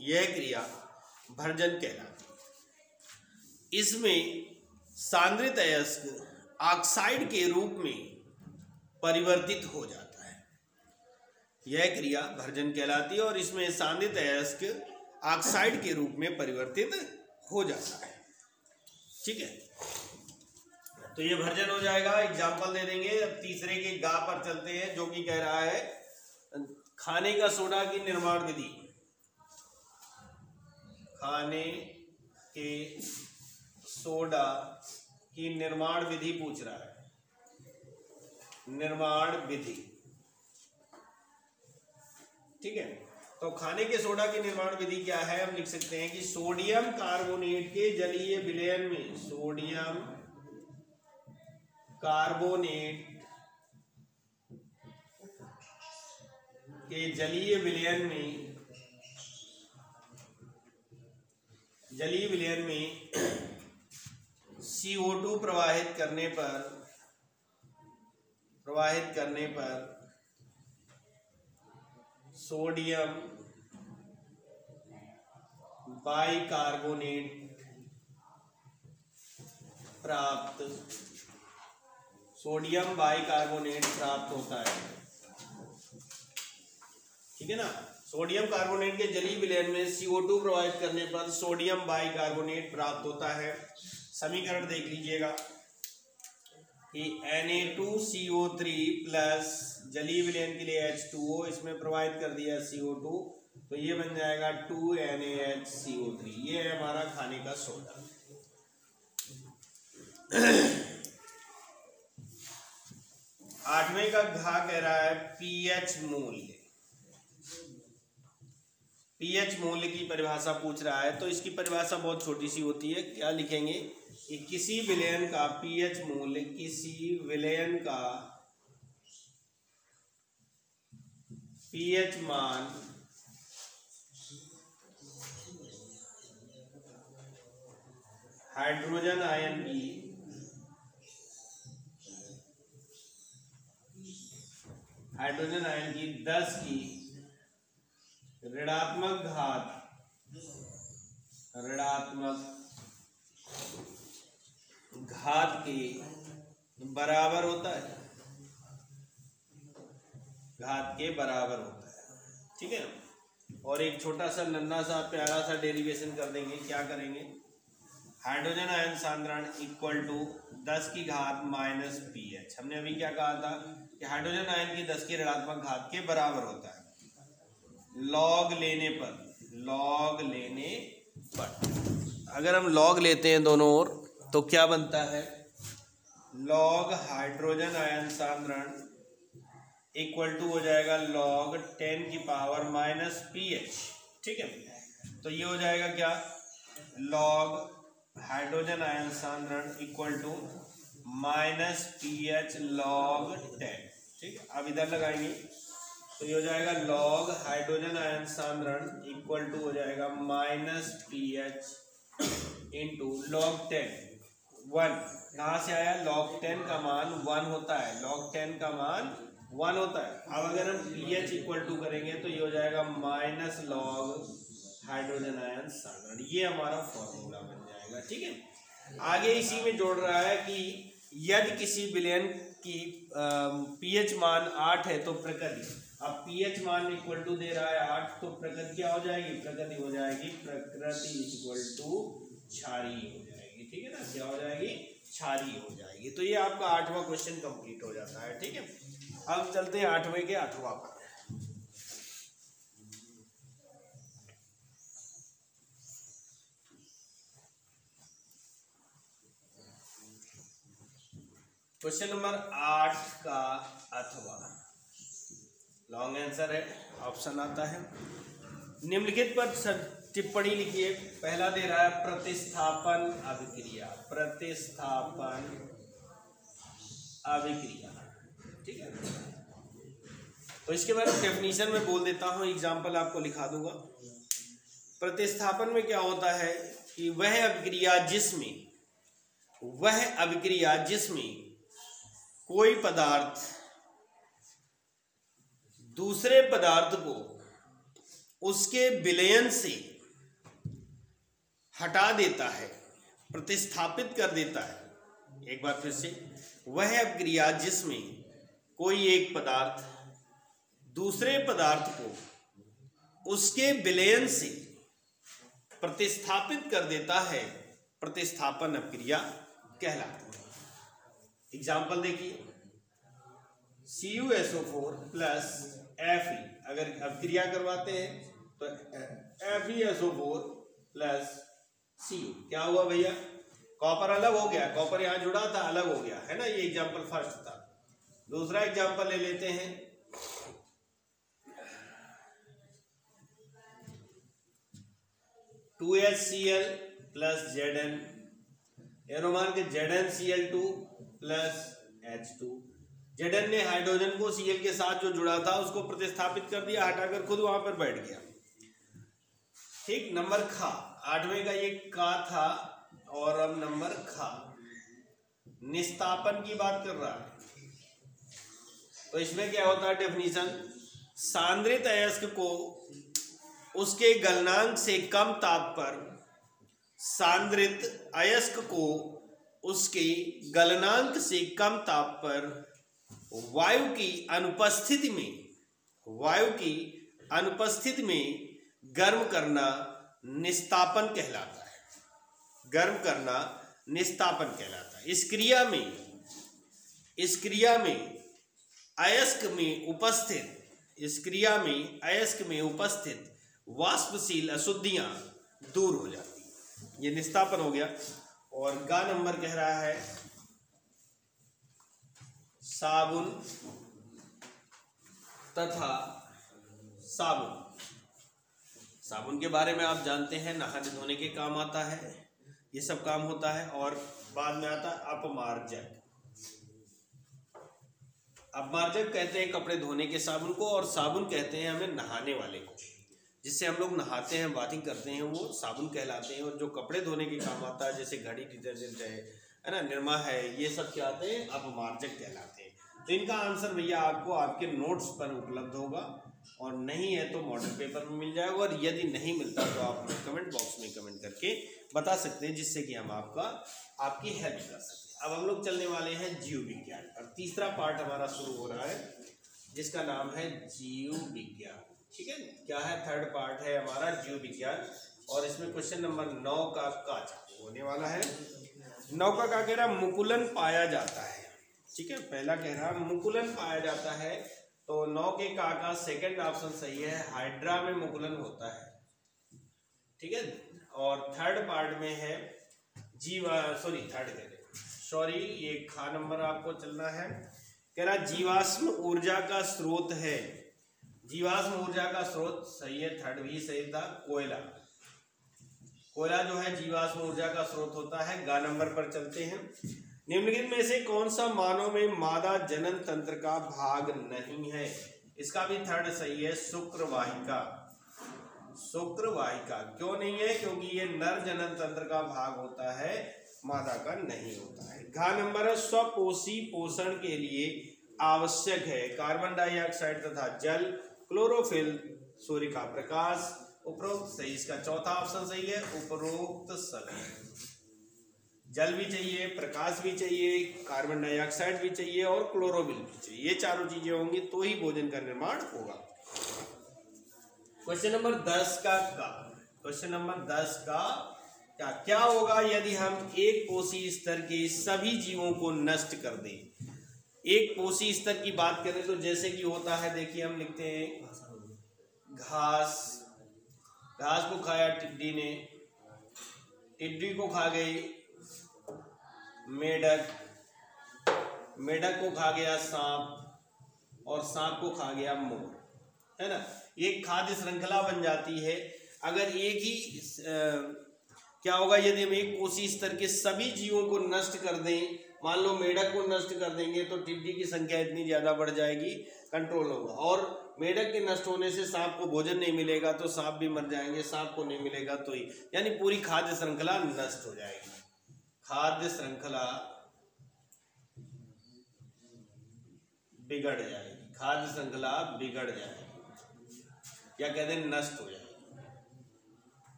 यह क्रिया भर्जन कहलाती है। इसमें सांद्रित अयस्क ऑक्साइड के रूप में परिवर्तित हो जाता है। यह क्रिया भर्जन कहलाती है और इसमें सांद्रित अयस्क ऑक्साइड के रूप में परिवर्तित हो जाता है। ठीक है, तो ये भर्जन हो जाएगा। एग्जाम्पल दे देंगे। अब तीसरे के गा पर चलते हैं, जो कि कह रहा है खाने का सोडा की निर्माण विधि। खाने के सोडा की निर्माण विधि पूछ रहा है। निर्माण विधि, ठीक है। तो खाने के सोडा की निर्माण विधि क्या है? हम लिख सकते हैं कि सोडियम कार्बोनेट के जलीय विलयन में, सोडियम कार्बोनेट के जलीय विलयन में CO2 प्रवाहित करने पर सोडियम बाइकार्बोनेट प्राप्त होता है। ठीक है ना। सोडियम कार्बोनेट के जलीय विलयन में CO2 प्रवाहित करने पर सोडियम बाइकार्बोनेट प्राप्त होता है। समीकरण देख लीजिएगा कि Na2CO3 प्लस जलीय विलयन के लिए H2O, इसमें प्रवाहित कर दिया CO2, तो ये बन जाएगा 2NaHCO3। ये है हमारा खाने का सोडा। आठवें का घा कह रहा है पीएच मूल्य। पीएच मूल्य की परिभाषा पूछ रहा है। तो इसकी परिभाषा बहुत छोटी सी होती है। क्या लिखेंगे कि किसी विलयन का पीएच मूल्य, किसी विलयन का पीएच मान हाइड्रोजन आयन की 10 की ऋणात्मक घात के बराबर होता है। ठीक है। और एक छोटा सा नन्हा सा प्यारा सा डेरिवेशन कर देंगे। क्या करेंगे? हाइड्रोजन आयन सांद्रण इक्वल टू 10 की घात माइनस पीएच। हमने अभी क्या कहा था कि हाइड्रोजन आयन की 10 की ऋणात्मक घात के बराबर होता है। लॉग लेने पर अगर हम लॉग लेते हैं दोनों ओर, तो क्या बनता है? लॉग हाइड्रोजन आयन सांद्रण इक्वल टू हो जाएगा लॉग 10 की पावर माइनस पीएच। ठीक है, तो ये हो जाएगा क्या? लॉग हाइड्रोजन आयन सांद्रण equal to minus pH log 10। ठीक है, अब इधर लगाएंगे तो ये हो जाएगा लॉग हाइड्रोजन आयन सांद्रण इक्वल टू हो जाएगा माइनस पीएच इंटू लॉग 10। 1 कहाँ से आया? लॉग 10 का मान 1 होता है। लॉग 10 का मान 1 होता है। अब अगर हम पीएच इक्वल टू करेंगे तो ये हो जाएगा माइनस लॉग हाइड्रोजन आयन सांद्रण। ये हमारा फॉर्मूला बन जाएगा। ठीक है। आगे इसी में जोड़ रहा है कि यदि किसी विलयन की पीएच मान 8 है तो प्रकृति, अब पीएच मान इक्वल टू दे रहा है 8, तो प्रकृति क्या हो जाएगी? प्रकृति हो जाएगी इक्वल टू क्षारीय हो जाएगी। ठीक है ना। क्या हो जाएगी? क्षारीय हो जाएगी। तो ये आपका 8वां क्वेश्चन कंप्लीट हो जाता है। ठीक है, अब चलते हैं 8वें के 8वां पर। क्वेश्चन नंबर 8 का 8वां लॉन्ग आंसर है, ऑप्शन आता है। निम्नलिखित पर टिप्पणी लिखिए। पहला दे रहा है प्रतिस्थापन अभिक्रिया। ठीक है, तो इसके बारे में डेफिनेशन में बोल देता हूँ, एग्जाम्पल आपको लिखा दूंगा। प्रतिस्थापन में क्या होता है कि वह अभिक्रिया जिसमें कोई पदार्थ दूसरे पदार्थ को उसके विलयन से हटा देता है, प्रतिस्थापित कर देता है। एक बार फिर से, वह अपक्रिया जिसमें कोई एक पदार्थ दूसरे पदार्थ को उसके विलयन से प्रतिस्थापित कर देता है, प्रतिस्थापन अपक्रिया कहलाती है। एग्जाम्पल देखिए, CuSO4 प्लस Fe, अगर अपक्रिया करवाते हैं तो FeSO4 प्लस Cu, क्या हुआ भैया? कॉपर अलग हो गया, कॉपर यहां जुड़ा था, अलग हो गया, है ना। ये एग्जाम्पल फर्स्ट था। दूसरा एग्जाम्पल ले लेते हैं, HCl प्लस Zn, एरो मार के ZnCl2 प्लस H2। Zn ने हाइड्रोजन को Cl के साथ जो जुड़ा था उसको प्रतिस्थापित कर दिया, हटाकर खुद वहां पर बैठ गया। ठीक, नंबर खा, 8वें का ये का था, और अब नंबर खा निस्तापन की बात कर रहा है। तो इसमें क्या होता है डेफिनेशन? सांद्रित अयस्क को उसके गलनांक से कम ताप पर, सांद्रित अयस्क को उसके गलनांक से कम ताप पर वायु की अनुपस्थिति में गर्म करना निस्तापन कहलाता है। गर्म करना निस्तापन कहलाता है। इस क्रिया में अयस्क में उपस्थित वाष्पशील अशुद्धियां दूर हो जाती हैं। ये निस्तापन हो गया। और गा नंबर कह रहा है साबुन तथा साबुन के बारे में आप जानते हैं, नहाने धोने के काम आता है, ये सब काम होता है। और बाद में आता है अपमार्जक। अपमार्जक कहते हैं कपड़े धोने के साबुन को, और साबुन कहते हैं हमें नहाने वाले को। जिससे हम लोग नहाते हैं, बाथिंग करते हैं, वो साबुन कहलाते हैं। और जो कपड़े धोने के काम आता है, जैसे घड़ी डिटर्जेंट है ना, निरमा है, ये सब क्या आते हैं? अपमार्जक कहलाते हैं। तो इनका आंसर भैया आपको आपके नोट्स पर उपलब्ध होगा, और नहीं है तो मॉडल पेपर में मिल जाएगा। और यदि नहीं मिलता तो आप कमेंट बॉक्स में कमेंट करके बता सकते हैं, जिससे कि हम आपकी हेल्प कर सकते हैं। अब हम लोग चलने वाले हैं जीव विज्ञान पर। तीसरा पार्ट हमारा शुरू हो रहा है, जिसका नाम है जीव विज्ञान। ठीक है, क्या है? थर्ड पार्ट है हमारा जीव विज्ञान। और इसमें क्वेश्चन नंबर 9 का होने वाला है। 9 का क्या कह रहा है? मुकुलन पाया जाता है। ठीक है, पहला कह रहा है मुकुलन पाया जाता है, तो 9 के का सेकंड ऑप्शन सही है, हाइड्रा में मुकुलन होता है। ठीक है, और थर्ड पार्ट में है ये खा नंबर आपको चलना है। कह रहा जीवाश्म ऊर्जा का स्रोत है। जीवाश्म ऊर्जा का स्रोत सही है, थर्ड भी सही था। कोयला जो है जीवाश्म ऊर्जा का स्रोत होता है। गा नंबर पर चलते हैं। निम्नलिखित में से कौन सा मानव में मादा जनन तंत्र का भाग नहीं है? इसका भी थर्ड सही है, शुक्रवाहिका। क्यों नहीं है? क्योंकि ये नर जनन तंत्र का भाग होता है, मादा का नहीं होता है। घा नंबर है स्वपोषी पोषण के लिए आवश्यक है कार्बन डाइऑक्साइड तथा जल, क्लोरोफिल, सूर्य का प्रकाश। उपरोक्त सही, इसका चौथा ऑप्शन सही है, उपरोक्त सभी। जल भी चाहिए, प्रकाश भी चाहिए, कार्बन डाइऑक्साइड भी चाहिए और क्लोरोफिल भी चाहिए। ये चारों चीजें होंगी तो ही भोजन का निर्माण होगा। क्वेश्चन नंबर 10 का क्वेश्चन नंबर 10 का क्या होगा यदि हम एक पोषी स्तर के सभी जीवों को नष्ट कर दें? एक पोषी स्तर की बात करें तो जैसे कि होता है, देखिए हम लिखते हैं घास को खाया टिड्डी ने, टिड्डी को खा गई मेढक को खा गया सांप, और सांप को खा गया मोर, है ना। एक खाद्य श्रृंखला बन जाती है। अगर एक ही क्या होगा यदि हम एक कोशी स्तर के सभी जीवों को नष्ट कर दें, मान लो मेढक को नष्ट कर देंगे तो टिड्डी की संख्या इतनी ज्यादा बढ़ जाएगी, कंट्रोल होगा। और मेढक के नष्ट होने से सांप को भोजन नहीं मिलेगा तो सांप भी मर जाएंगे, सांप को नहीं मिलेगा तो ही, यानी पूरी खाद्य श्रृंखला नष्ट हो जाएगी। खाद्य श्रृंखला बिगड़ जाएगी, खाद्य श्रृंखला बिगड़ जाएगी, या कहते हैं नष्ट हो जाएगी।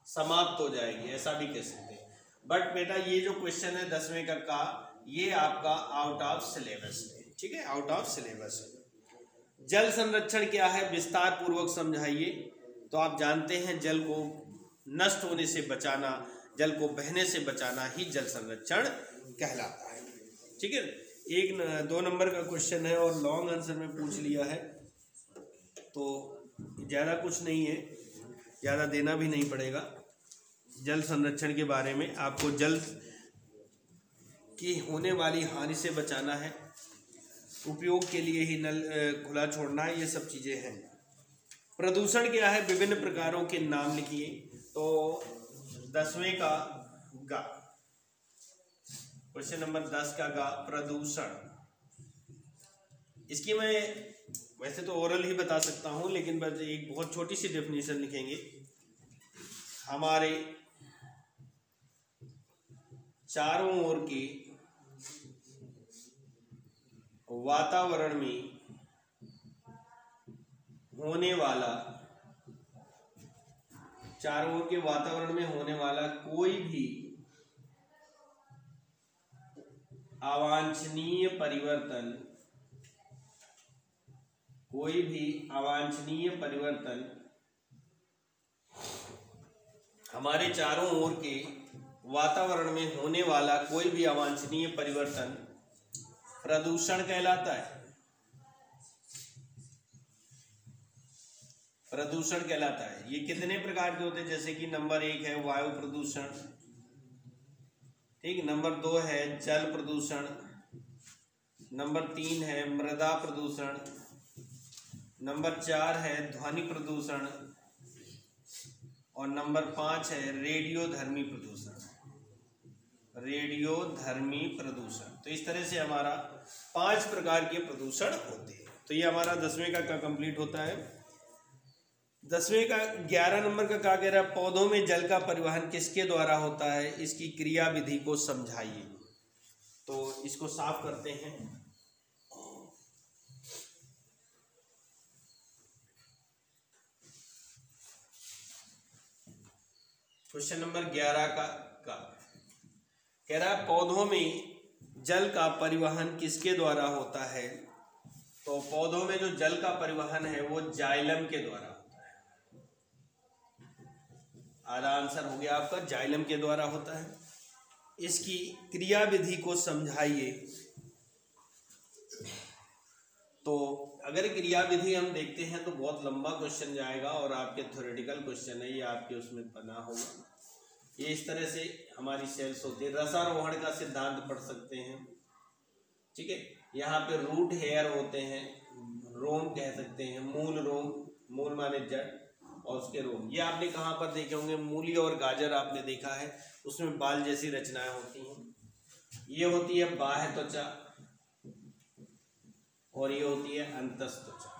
समाप्त हो जाएगी, ऐसा भी कह सकते हैं। बट बेटा ये जो क्वेश्चन है 10वें का ये आपका आउट ऑफ सिलेबस है, ठीक है, आउट ऑफ सिलेबस है। जल संरक्षण क्या है विस्तार पूर्वक समझाइए। तो आप जानते हैं जल को नष्ट होने से बचाना, जल को बहने से बचाना ही जल संरक्षण कहलाता है, ठीक है। 2 नंबर का क्वेश्चन है और लॉन्ग आंसर में पूछ लिया है, तो ज़्यादा कुछ नहीं है, ज़्यादा देना भी नहीं पड़ेगा। जल संरक्षण के बारे में आपको जल की होने वाली हानि से बचाना है, उपयोग के लिए ही नल खुला छोड़ना है, ये सब चीज़ें हैं। प्रदूषण क्या है विभिन्न प्रकारों के नाम लिखिए। तो 10वें का गा, क्वेश्चन नंबर 10 का गा प्रदूषण। इसकी मैं वैसे तो ओरल ही बता सकता हूँ, लेकिन बस एक बहुत छोटी सी डेफिनेशन लिखेंगे। हमारे चारों ओर के वातावरण में होने वाला, चारों ओर के वातावरण में होने वाला कोई भी अवांछनीय परिवर्तन, कोई भी अवांछनीय परिवर्तन हमारे चारों ओर के वातावरण में होने वाला कोई भी अवांछनीय परिवर्तन प्रदूषण कहलाता है, प्रदूषण कहलाता है। ये कितने प्रकार के होते हैं, जैसे कि नंबर 1 है वायु प्रदूषण, ठीक, नंबर 2 है जल प्रदूषण, नंबर 3 है मृदा प्रदूषण, नंबर 4 है ध्वनि प्रदूषण और नंबर 5 है रेडियोधर्मी प्रदूषण, रेडियोधर्मी प्रदूषण। तो इस तरह से हमारा 5 प्रकार के प्रदूषण होते हैं। तो ये हमारा 10वें का कंप्लीट होता है। 10वें का 11 नंबर का क्या कह रहा है, पौधों में जल का परिवहन किसके द्वारा होता है, इसकी क्रिया विधि को समझाइए। तो इसको साफ करते हैं। क्वेश्चन नंबर 11 का कह रहा है पौधों में जल का परिवहन किसके द्वारा होता है। तो पौधों में जो जल का परिवहन है वो जाइलम के द्वारा होता है। आधा आंसर हो गया आपका, जाइलम के द्वारा होता है। इसकी क्रिया विधि को समझाइए। तो अगर क्रिया विधि हम देखते हैं तो बहुत लंबा क्वेश्चन जाएगा और आपके थ्योरेटिकल क्वेश्चन है, ये आपके उसमें बना होगा। ये इस तरह से हमारी सेल्स होती है। रसारोहण का सिद्धांत पढ़ सकते हैं, ठीक है। यहाँ पे रूट हेयर होते हैं, रोम कह सकते हैं, मूल रोम, मूल माने जड़ और उसके रोम। ये आपने कहाँ पर देखे होंगे, मूली और गाजर आपने देखा है, उसमें बाल जैसी रचनाएं होती हैं। ये होती है बाह्य त्वचा और ये होती है अंतस्थ त्वचा,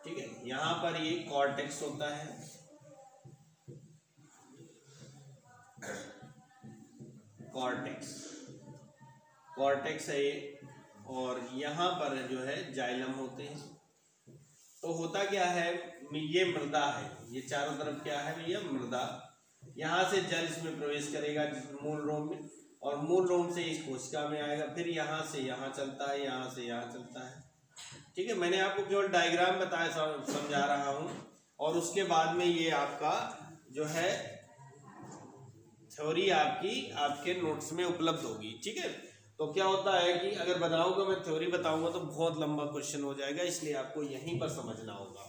ठीक है। यहाँ पर ये कॉर्टेक्स होता है, कॉर्टेक्स है ये, और यहाँ पर जो है जाइलम होते हैं। तो होता क्या है, ये मृदा है, ये चारों तरफ क्या है, ये मृदा। यहाँ से जल इसमें प्रवेश करेगा मूल रोम में, और मूल रोम से इस कोशिका में आएगा, फिर यहाँ से यहाँ चलता है, यहाँ से यहाँ चलता है, ठीक है। मैंने आपको केवल डायग्राम बताया, समझा रहा हूँ, और उसके बाद में ये आपका जो है थ्योरी आपके नोट्स में उपलब्ध होगी, ठीक है। तो क्या होता है कि अगर बताऊंगा, मैं थ्योरी बताऊंगा तो बहुत लंबा क्वेश्चन हो जाएगा, इसलिए आपको यहीं पर समझना होगा।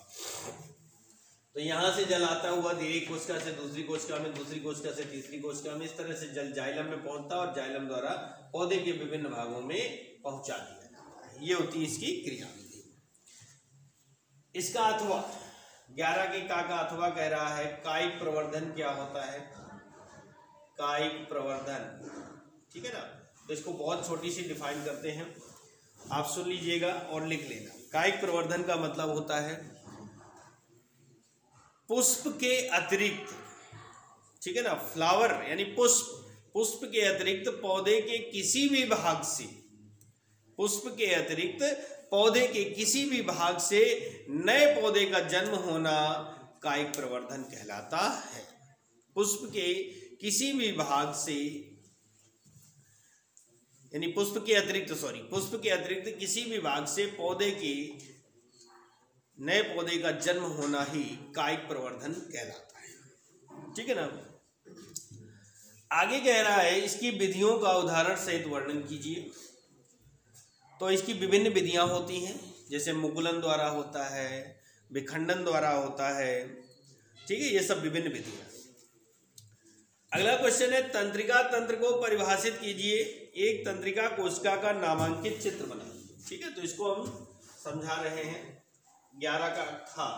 तो यहाँ से जल आता हुआ एक कोशिका से दूसरी कोशिका में, दूसरी कोशिका से तीसरी कोशिका में, इस तरह से जल जाइलम में पहुंचता है और जाइलम द्वारा पौधे के विभिन्न भागों में पहुंचा दिया जाता है। ये होती है इसकी क्रिया विधि। इसका अथवा 11 के का अथवा कह रहा है कायिक प्रवर्धन क्या होता है, कायिक प्रवर्धन, ठीक है ना। तो इसको बहुत छोटी सी डिफाइन करते हैं, आप सुन लीजिएगा और लिख लेना। कायिक प्रवर्धन का मतलब होता है पुष्प के अतिरिक्त, ठीक है ना, फ्लावर यानी पुष्प के अतिरिक्त पौधे के किसी भी भाग से, पुष्प के अतिरिक्त पौधे के किसी भी भाग से नए पौधे का जन्म होना कायिक प्रवर्धन कहलाता है। पुष्प के किसी भी भाग से, यानी पुष्प के अतिरिक्त किसी भी भाग से पौधे के नए पौधे का जन्म होना ही कायिक प्रवर्धन कहलाता है। ठीक है ना। आगे कह रहा है इसकी विधियों का उदाहरण सहित वर्णन कीजिए। तो इसकी विभिन्न विधियां होती हैं, जैसे मुकुलन द्वारा होता है, विखंडन द्वारा होता है। ठीक है, ये सब विभिन्न विधियां। अगला क्वेश्चन है तंत्रिका तंत्र को परिभाषित कीजिए। एक तंत्रिका कोशिका का नामांकित चित्र बनाइए। ठीक है, तो इसको हम समझा रहे हैं। 11 का खा,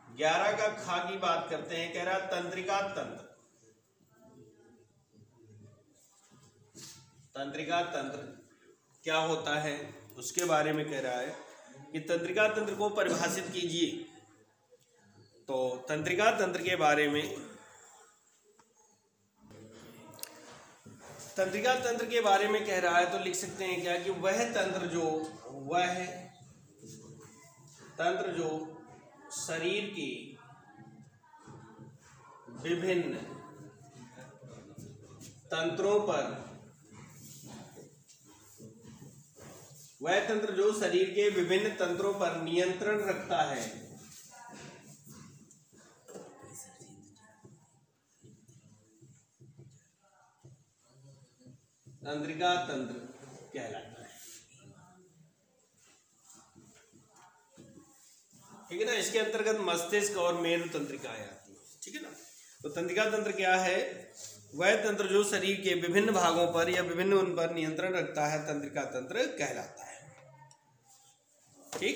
11 का खा की बात करते हैं। कह रहा तंत्रिका तंत्र। तंत्रिका तंत्र क्या होता है उसके बारे में कह रहा है कि तंत्रिका तंत्र को परिभाषित कीजिए। तो तंत्रिका तंत्र के बारे में, तंत्रिका तंत्र के बारे में कह रहा है तो लिख सकते हैं क्या कि वह तंत्र जो शरीर के विभिन्न तंत्रों पर, वह तंत्र जो शरीर के विभिन्न तंत्रों पर नियंत्रण रखता है, तंत्रिका तंत्र कहलाता है। ठीक है ना। इसके अंतर्गत मस्तिष्क और मेरु तंत्रिकाएं आती है। ठीक है ना। तो तंत्रिका तंत्र क्या है? वह तंत्र जो शरीर के विभिन्न भागों पर या विभिन्न उन पर नियंत्रण रखता है, तंत्रिका तंत्र कहलाता है। ठीक,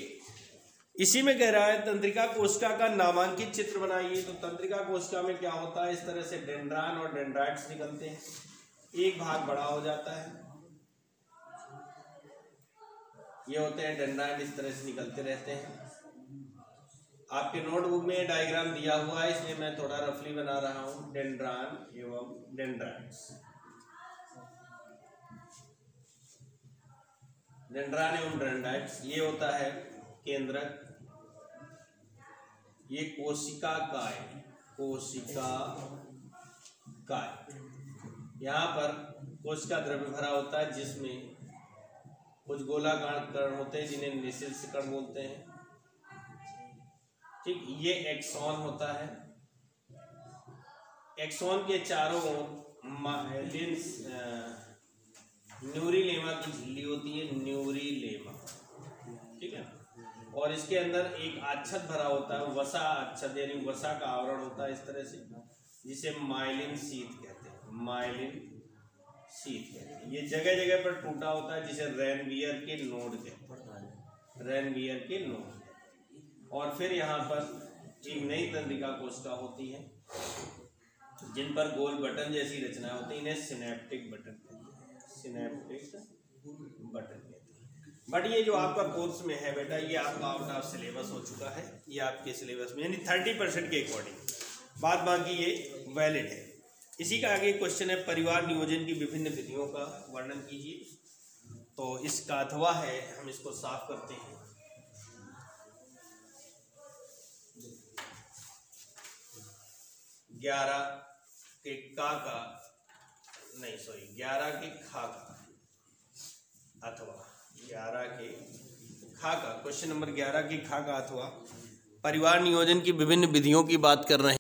इसी में कह रहा है तंत्रिका कोशिका का नामांकित चित्र बनाइए। तो तंत्रिका कोशिका में क्या होता है, इस तरह से डेंड्रान और डेंड्राइट्स निकलते हैं। एक भाग बड़ा हो जाता है, ये होते हैं डेंड्राइट, इस तरह से निकलते रहते हैं। आपके नोटबुक में डायग्राम दिया हुआ है, इसलिए मैं थोड़ा रफली बना रहा हूं। डेंड्रान एवं डेंड्राइट्स, डेंड्रान एवं डेंड्राइट्स, ये होता है केंद्रक, ये कोशिका काय, कोशिका काय। यहाँ पर कोशिका द्रव्य भरा होता है जिसमें कुछ गोलाकार कण होते हैं जिन्हें निशिल्स कण बोलते हैं। ठीक, ये एक्सॉन होता है। एक्सॉन के चारों ओर माइलिन न्यूरिलेमा की झिल्ली होती है, न्यूरिलेमा। ठीक है। और इसके अंदर एक आच्छद भरा होता है, वसा आच्छद, यानी वसा का आवरण होता है इस तरह से, जिसे माइलिन शीथ कहते हैं। माइलिन शीथ कहते हैं। ये जगह जगह पर टूटा होता है, जिसे रेनवियर के नोड कहते हैं, रेनवियर के नोड। और फिर यहाँ पर एक नई तंत्रिका कोशिका होती है जिन पर गोल बटन जैसी रचना होती है, इन्हें सिनेप्टिक बटन कहते हैं, सिनेप्टिक बटन कहते हैं। बट ये जो आपका कोर्स में है बेटा, ये आपका आउट ऑफ सिलेबस हो चुका है, ये आपके सिलेबस में, यानी 30% के अकॉर्डिंग, बाद बाकी ये वैलिड है। इसी का आगे क्वेश्चन है परिवार नियोजन की विभिन्न विधियों का वर्णन कीजिए। तो इसका अथवा है, हम इसको साफ करते हैं। 11 के खा का अथवा 11 के खा का, क्वेश्चन नंबर 11 के खा का अथवा परिवार नियोजन की विभिन्न विधियों की बात कर रहे हैं।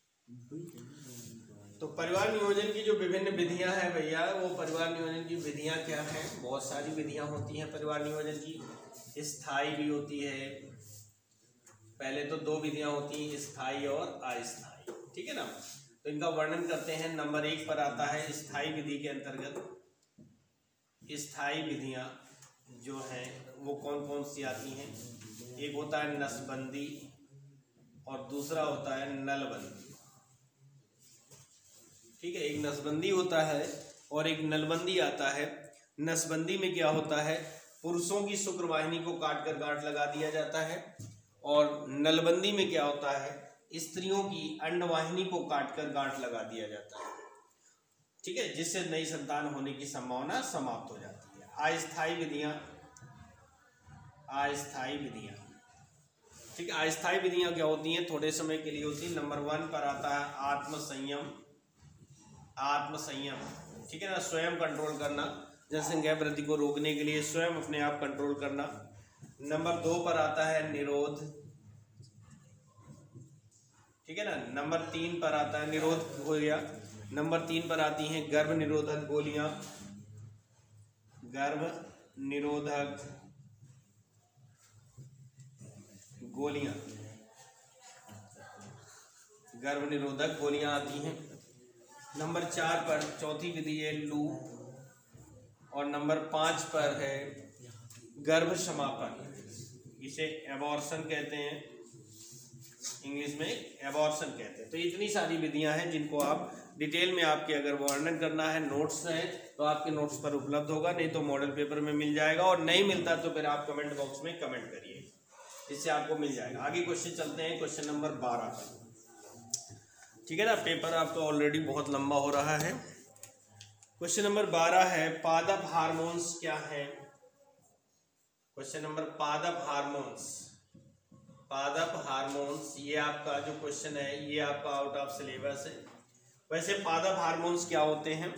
तो परिवार नियोजन की जो विभिन्न विधियां हैं भैया, वो परिवार नियोजन की विधियां क्या हैं? बहुत सारी विधियां होती हैं परिवार नियोजन की। स्थायी भी होती है, पहले तो 2 विधियां होती हैं, स्थायी और अस्थायी। ठीक है ना। तो इनका वर्णन करते हैं। नंबर 1 पर आता है स्थायी विधि के अंतर्गत स्थायी विधियां जो हैं वो कौन कौन सी आती हैं? एक होता है नसबंदी और दूसरा होता है नलबंदी। ठीक है, एक नसबंदी होता है और एक नलबंदी आता है। नसबंदी में क्या होता है, पुरुषों की शुक्रवाहिनी को काट कर गांठ लगा दिया जाता है, और नलबंदी में क्या होता है, स्त्रियों की अंडवाहिनी को काटकर गांठ लगा दिया जाता है। ठीक है, जिससे नई संतान होने की संभावना समाप्त हो जाती है। अस्थायी विधियां, अस्थायी विधियां। ठीक है, अस्थायी विधियां क्या होती हैं? थोड़े समय के लिए होती है। नंबर 1 पर आता है आत्मसंयम। आत्मसंयम, ठीक है ना, स्वयं कंट्रोल करना, जनसंख्या वृद्धि को रोकने के लिए स्वयं अपने आप कंट्रोल करना। नंबर 2 पर आता है निरोध, ठीक है ना। नंबर 3 पर आता है, निरोध हो गया। नंबर 3 पर आती हैं गर्भ निरोधक गोलियां। गर्भ निरोधक गोलियां, गर्भ निरोधक गोलियां आती हैं। नंबर 4 पर चौथी विधि है लू, और नंबर 5 पर है गर्भ समापन, इसे एबॉर्शन कहते हैं, इंग्लिश में एबॉर्शन कहते हैं। तो इतनी सारी विधियां हैं जिनको आप डिटेल में आपके अगर वर्णन करना है, नोट्स है तो आपके नोट्स पर उपलब्ध होगा, नहीं तो मॉडल पेपर में मिल जाएगा, और नहीं मिलता तो फिर आप कमेंट बॉक्स में कमेंट करिए, इससे आपको मिल जाएगा। आगे क्वेश्चन चलते हैं, क्वेश्चन नंबर 12 पर, ठीक है ना। पेपर आपका ऑलरेडी बहुत लंबा हो रहा है। क्वेश्चन नंबर 12 है पादप हार्मोन्स क्या है? क्वेश्चन नंबर पादप हार्मोन्स, पादप हार्मोन्स, ये आपका जो क्वेश्चन है ये आपका आउट ऑफ सिलेबस है। वैसे पादप हार्मोन्स क्या होते हैं?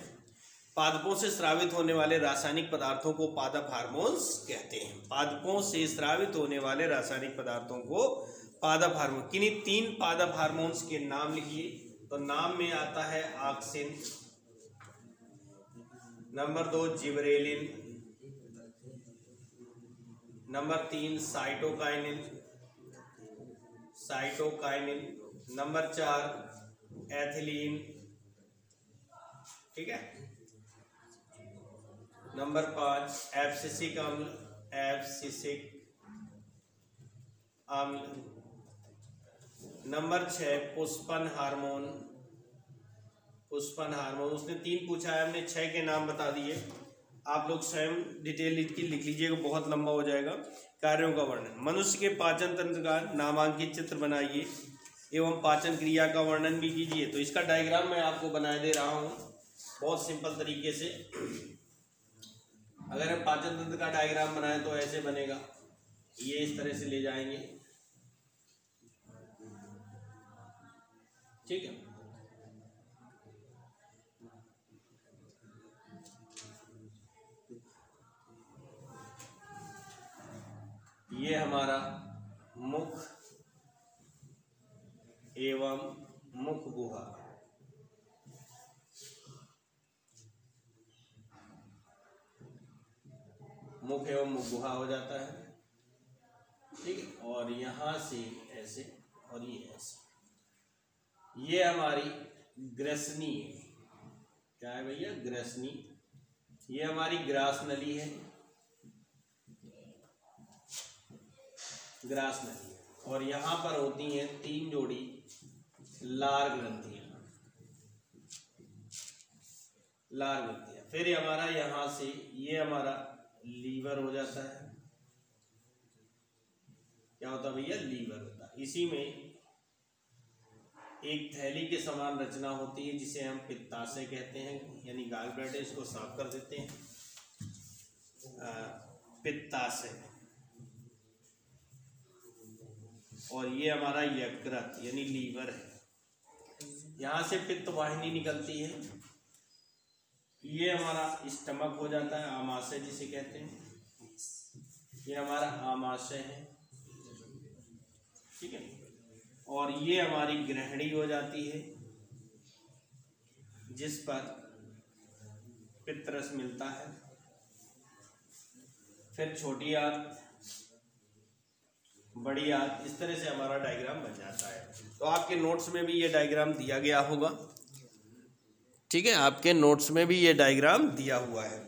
पादपों से स्रावित होने वाले रासायनिक पदार्थों को पादप हार्मोन्स कहते हैं। पादपों से स्रावित होने वाले रासायनिक पदार्थों को पादप हार्मोन। किन्हीं 3 पादप हार्मोन्स के नाम लिखिए। तो नाम में आता है auxin, number 2 gibberellin, number 3 cytokinin, cytokinin, number 4 ethylene, ठीक है, नंबर 5 एब्सिसिक अम्ल, एब्सिसिक अम्ल, नंबर 6 पुष्पन हार्मोन, पुष्पन हार्मोन। उसने 3 पूछा है, हमने 6 के नाम बता दिए। आप लोग स्वयं डिटेल लिख लीजिएगा, बहुत लंबा हो जाएगा। कार्यों का वर्णन, मनुष्य के पाचन तंत्र का नामांकित चित्र बनाइए एवं पाचन क्रिया का वर्णन भी कीजिए। तो इसका डायग्राम मैं आपको बना दे रहा हूँ बहुत सिंपल तरीके से। अगर हम पाचन तंत्र का डायग्राम बनाएं तो ऐसे बनेगा, ये इस तरह से ले जाएंगे, ठीक है। ये हमारा मुख एवं मुख गुहा, मुख एवं मुख गुहा हो जाता है, ठीक है। और यहां से ऐसे और ये ऐसे, ये हमारी ग्रसनी है। क्या है भैया? ग्रसनी। ये हमारी ग्रास नली है, ग्रास नली। और यहां पर होती हैं 3 जोड़ी लार ग्रंथियां, लार ग्रंथियां। फिर हमारा यहां से ये हमारा लीवर हो जाता है। क्या होता है भैया? लीवर होता है। इसी में एक थैली के समान रचना होती है जिसे हम पित्ताशय कहते हैं, यानी गॉल ब्लैडर, इसको साफ कर देते हैं, पित्ताशय। और ये हमारा यकृत यानी लीवर है। यहाँ से पित्त वाहिनी निकलती है, ये हमारा स्टमक हो जाता है, आमाशय जिसे कहते हैं, ये हमारा आमाशय है, ठीक है। और ये हमारी ग्रहणी हो जाती है जिस पर पित्तरस मिलता है। फिर छोटी आंत, बड़ी आंत, इस तरह से हमारा डायग्राम बन जाता है। तो आपके नोट्स में भी ये डायग्राम दिया गया होगा, ठीक है, आपके नोट्स में भी ये डायग्राम दिया हुआ है।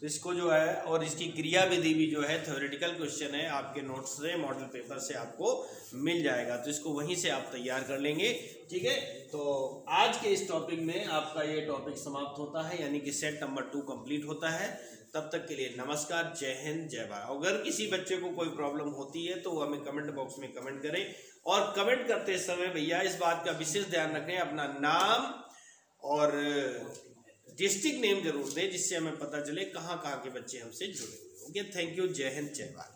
तो इसको जो है, और इसकी क्रिया विधि भी जो है थ्योरेटिकल क्वेश्चन है, आपके नोट्स से, मॉडल पेपर से आपको मिल जाएगा। तो इसको वहीं से आप तैयार कर लेंगे, ठीक है। तो आज के इस टॉपिक में आपका ये टॉपिक समाप्त होता है, यानी कि सेट नंबर 2 कंप्लीट होता है। तब तक के लिए नमस्कार, जय हिंद, जय भारत। अगर किसी बच्चे को कोई प्रॉब्लम होती है तो वो हमें कमेंट बॉक्स में कमेंट करें, और कमेंट करते समय भैया इस बात का विशेष ध्यान रखें, अपना नाम और डिस्ट्रिक्ट नेम जरूर दें, जिससे हमें पता चले कहाँ के बच्चे हमसे जुड़े हुए। ओके, थैंक यू, जय हिंद, जय भारत।